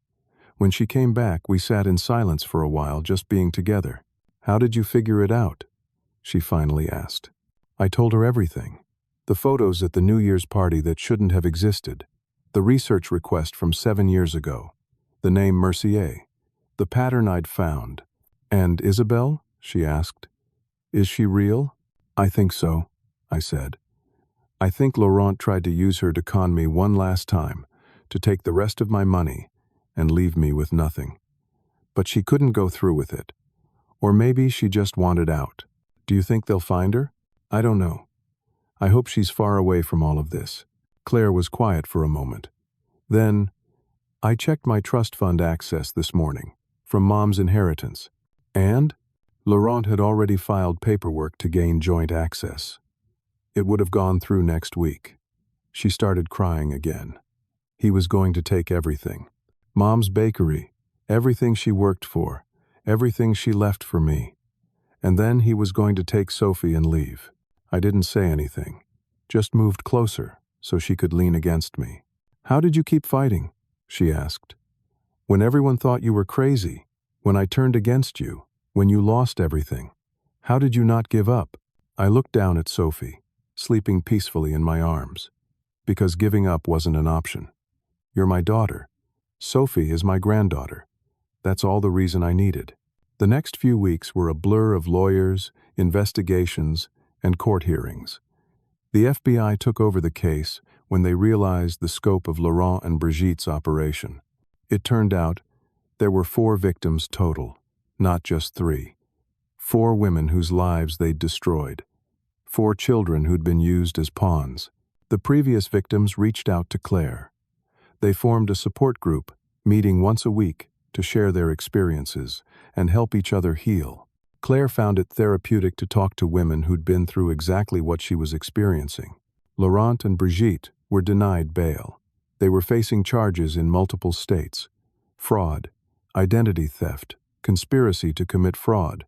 When she came back, we sat in silence for a while, just being together. "How did you figure it out?" she finally asked. I told her everything. The photos at the New Year's party that shouldn't have existed. The research request from 7 years ago. The name Mercier. The pattern I'd found. "And Isabel?" she asked. "Is she real?" "I think so," I said. "I think Laurent tried to use her to con me one last time, to take the rest of my money and leave me with nothing. But she couldn't go through with it. Or maybe she just wanted out. Do you think they'll find her?" "I don't know. I hope she's far away from all of this." Claire was quiet for a moment. Then, "I checked my trust fund access this morning, from Mom's inheritance. And?" Laurent had already filed paperwork to gain joint access. It would have gone through next week. She started crying again. He was going to take everything. Mom's bakery, everything she worked for, everything she left for me. And then he was going to take Sophie and leave. I didn't say anything, just moved closer so she could lean against me. "How did you keep fighting?" she asked. "When everyone thought you were crazy, when I turned against you, when you lost everything. How did you not give up?" I looked down at Sophie, sleeping peacefully in my arms. Because giving up wasn't an option. "You're my daughter. Sophie is my granddaughter. That's all the reason I needed." The next few weeks were a blur of lawyers, investigations, and court hearings. The FBI took over the case when they realized the scope of Laurent and Brigitte's operation. It turned out there were 4 victims total, not just 3. 4 women whose lives they'd destroyed. 4 children who'd been used as pawns. The previous victims reached out to Claire. They formed a support group, meeting once a week to share their experiences and help each other heal. Claire found it therapeutic to talk to women who'd been through exactly what she was experiencing. Laurent and Brigitte were denied bail. They were facing charges in multiple states: fraud, identity theft, conspiracy to commit fraud,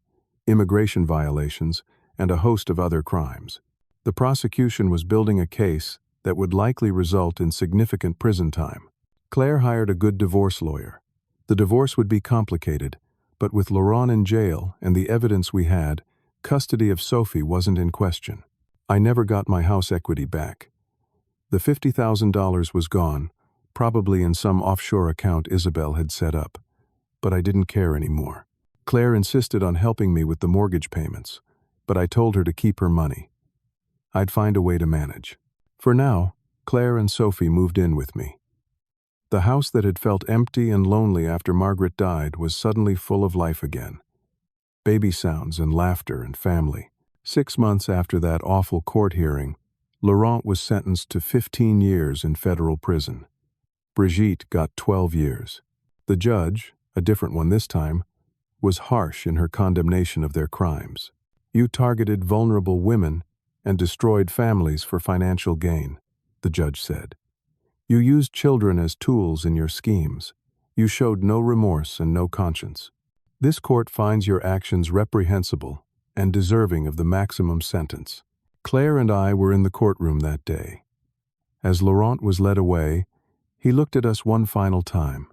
immigration violations, and a host of other crimes. The prosecution was building a case that would likely result in significant prison time. Claire hired a good divorce lawyer. The divorce would be complicated, but with Laurent in jail and the evidence we had, custody of Sophie wasn't in question. I never got my house equity back. The $50,000 was gone, probably in some offshore account Isabel had set up. But I didn't care anymore. Claire insisted on helping me with the mortgage payments, but I told her to keep her money. I'd find a way to manage. For now, Claire and Sophie moved in with me. The house that had felt empty and lonely after Margaret died was suddenly full of life again. Baby sounds and laughter and family. 6 months after that awful court hearing, Laurent was sentenced to 15 years in federal prison. Brigitte got 12 years. The judge, a different one this time, was harsh in her condemnation of their crimes. "You targeted vulnerable women and destroyed families for financial gain," the judge said. "You used children as tools in your schemes. You showed no remorse and no conscience. This court finds your actions reprehensible and deserving of the maximum sentence." Claire and I were in the courtroom that day. As Laurent was led away, he looked at us one final time.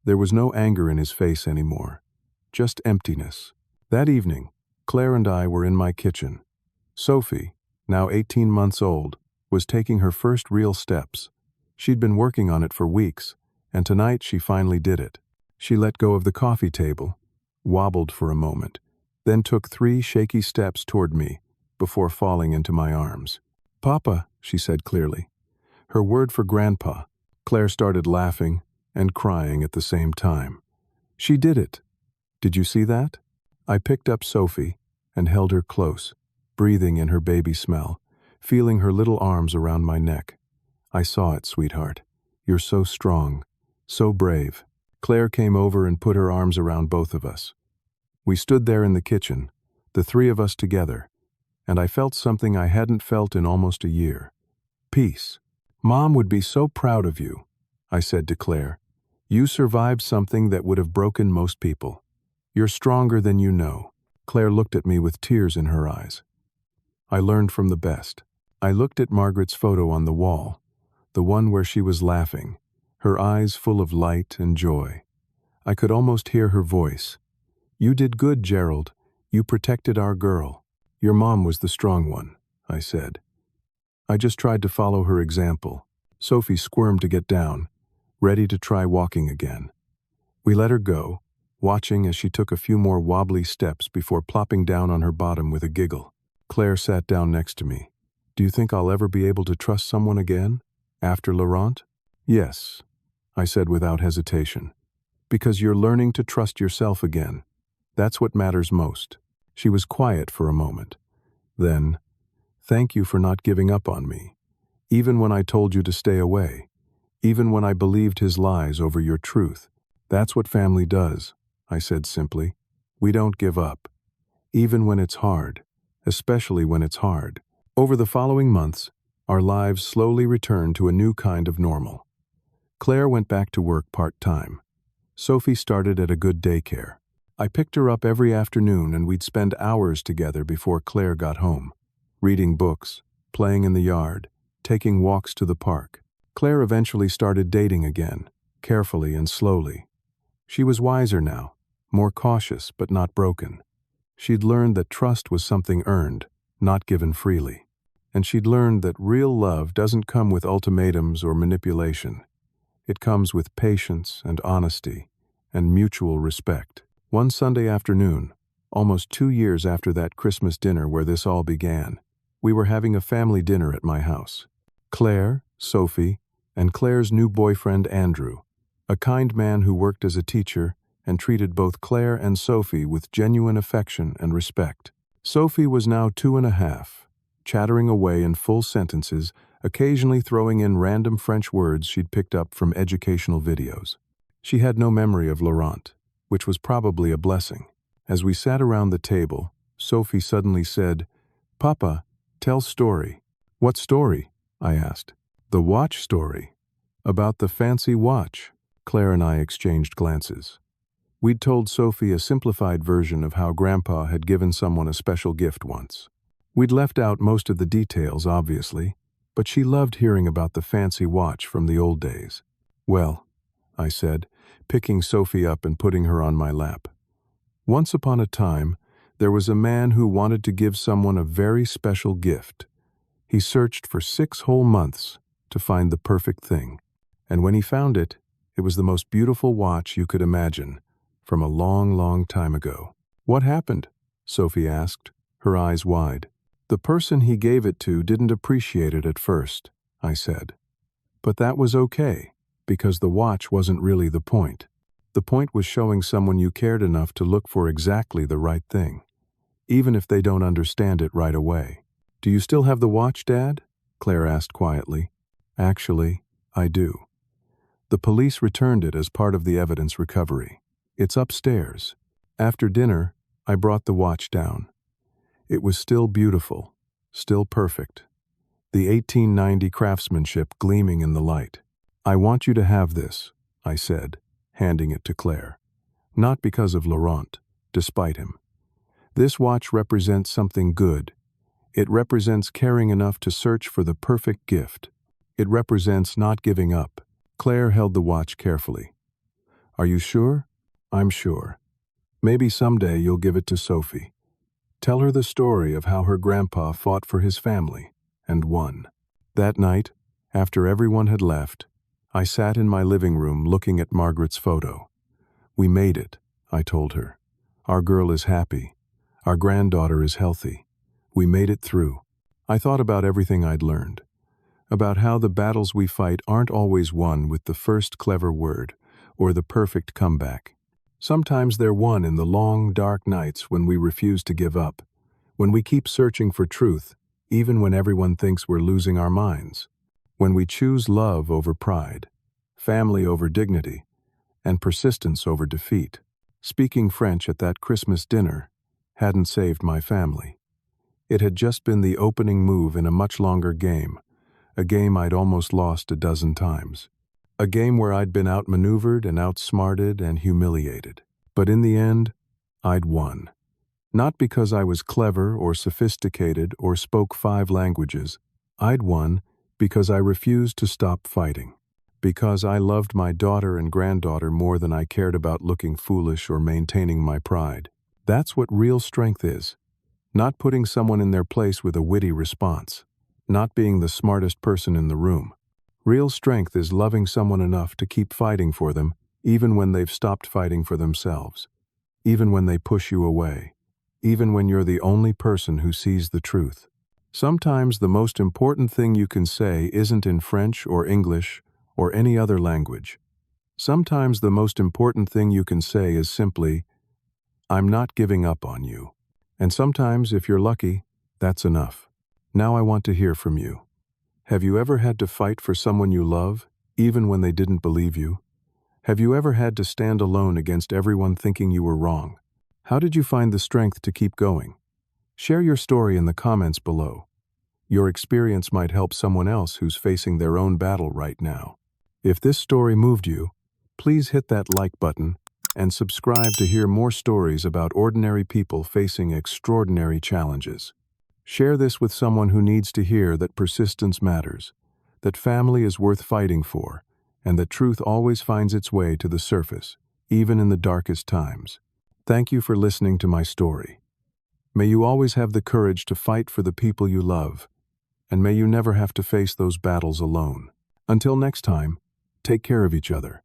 There was no anger in his face anymore, just emptiness. That evening, Claire and I were in my kitchen. Sophie, now 18 months old, was taking her first real steps. She'd been working on it for weeks, and tonight she finally did it. She let go of the coffee table, wobbled for a moment, then took 3 shaky steps toward me before falling into my arms. "Papa," she said clearly. Her word for grandpa. Claire started laughing and crying at the same time. She did it. Did you see that? I picked up Sophie and held her close, breathing in her baby smell, feeling her little arms around my neck. "I saw it, sweetheart. You're so strong, so brave." Claire came over and put her arms around both of us. We stood there in the kitchen, the 3 of us together, and I felt something I hadn't felt in almost a year. Peace. "Mom would be so proud of you," I said to Claire. "You survived something that would have broken most people. You're stronger than you know." Claire looked at me with tears in her eyes. I learned from the best. I looked at Margaret's photo on the wall, the one where she was laughing, her eyes full of light and joy. I could almost hear her voice. "You did good, Gerald. You protected our girl." "Your mom was the strong one," I said. I just tried to follow her example. Sophie squirmed to get down, ready to try walking again. We let her go, watching as she took a few more wobbly steps before plopping down on her bottom with a giggle. Claire sat down next to me. "Do you think I'll ever be able to trust someone again? After Laurent?" "Yes," I said without hesitation. "Because you're learning to trust yourself again. That's what matters most." She was quiet for a moment. Then, "Thank you for not giving up on me, even when I told you to stay away, even when I believed his lies over your truth. That's what family does," I said simply. "We don't give up, even when it's hard, especially when it's hard." Over the following months, our lives slowly returned to a new kind of normal. Claire went back to work part-time. Sophie started at a good daycare. I picked her up every afternoon and we'd spend hours together before Claire got home, reading books, playing in the yard, taking walks to the park. Claire eventually started dating again, carefully and slowly. She was wiser now, more cautious but not broken. She'd learned that trust was something earned, not given freely. And she'd learned that real love doesn't come with ultimatums or manipulation. It comes with patience and honesty and mutual respect. One Sunday afternoon, almost 2 years after that Christmas dinner where this all began, we were having a family dinner at my house. Claire, Sophie, and Claire's new boyfriend Andrew, a kind man who worked as a teacher and treated both Claire and Sophie with genuine affection and respect. Sophie was now 2.5, chattering away in full sentences, occasionally throwing in random French words she'd picked up from educational videos. She had no memory of Laurent, which was probably a blessing. As we sat around the table, Sophie suddenly said, "Papa, tell story." "What story?" I asked. "The watch story. About the fancy watch." Claire and I exchanged glances. We'd told Sophie a simplified version of how Grandpa had given someone a special gift once. We'd left out most of the details, obviously, but she loved hearing about the fancy watch from the old days. "Well," I said, picking Sophie up and putting her on my lap. "Once upon a time, there was a man who wanted to give someone a very special gift. He searched for 6 whole months to find the perfect thing. And when he found it, it was the most beautiful watch you could imagine, from a long, long time ago." "What happened?" Sophie asked, her eyes wide. "The person he gave it to didn't appreciate it at first," I said. "But that was okay, because the watch wasn't really the point. The point was showing someone you cared enough to look for exactly the right thing, even if they don't understand it right away." "Do you still have the watch, Dad?" Claire asked quietly. Actually, I do. The police returned it as part of the evidence recovery. It's upstairs. After dinner, I brought the watch down. It was still beautiful, still perfect. The 1890 craftsmanship gleaming in the light. I want you to have this, I said, handing it to Claire. Not because of Laurent, despite him. This watch represents something good. It represents caring enough to search for the perfect gift. It represents not giving up. Claire held the watch carefully. Are you sure? I'm sure. Maybe someday you'll give it to Sophie. Tell her the story of how her grandpa fought for his family and won. That night, after everyone had left, I sat in my living room looking at Margaret's photo. We made it, I told her. Our girl is happy. Our granddaughter is healthy. We made it through. I thought about everything I'd learned. About how the battles we fight aren't always won with the first clever word or the perfect comeback. Sometimes they're won in the long, dark nights when we refuse to give up, when we keep searching for truth, even when everyone thinks we're losing our minds, when we choose love over pride, family over dignity, and persistence over defeat. Speaking French at that Christmas dinner hadn't saved my family. It had just been the opening move in a much longer game, a game I'd almost lost a dozen times. A game where I'd been outmaneuvered and outsmarted and humiliated. But in the end, I'd won. Not because I was clever or sophisticated or spoke 5 languages. I'd won because I refused to stop fighting. Because I loved my daughter and granddaughter more than I cared about looking foolish or maintaining my pride. That's what real strength is. Not putting someone in their place with a witty response. Not being the smartest person in the room. Real strength is loving someone enough to keep fighting for them, even when they've stopped fighting for themselves. Even when they push you away. Even when you're the only person who sees the truth. Sometimes the most important thing you can say isn't in French or English or any other language. Sometimes the most important thing you can say is simply, I'm not giving up on you. And sometimes, if you're lucky, that's enough. Now I want to hear from you. Have you ever had to fight for someone you love, even when they didn't believe you? Have you ever had to stand alone against everyone thinking you were wrong? How did you find the strength to keep going? Share your story in the comments below. Your experience might help someone else who's facing their own battle right now. If this story moved you, please hit that like button and subscribe to hear more stories about ordinary people facing extraordinary challenges. Share this with someone who needs to hear that persistence matters, that family is worth fighting for, and that truth always finds its way to the surface, even in the darkest times. Thank you for listening to my story. May you always have the courage to fight for the people you love, and may you never have to face those battles alone. Until next time, take care of each other.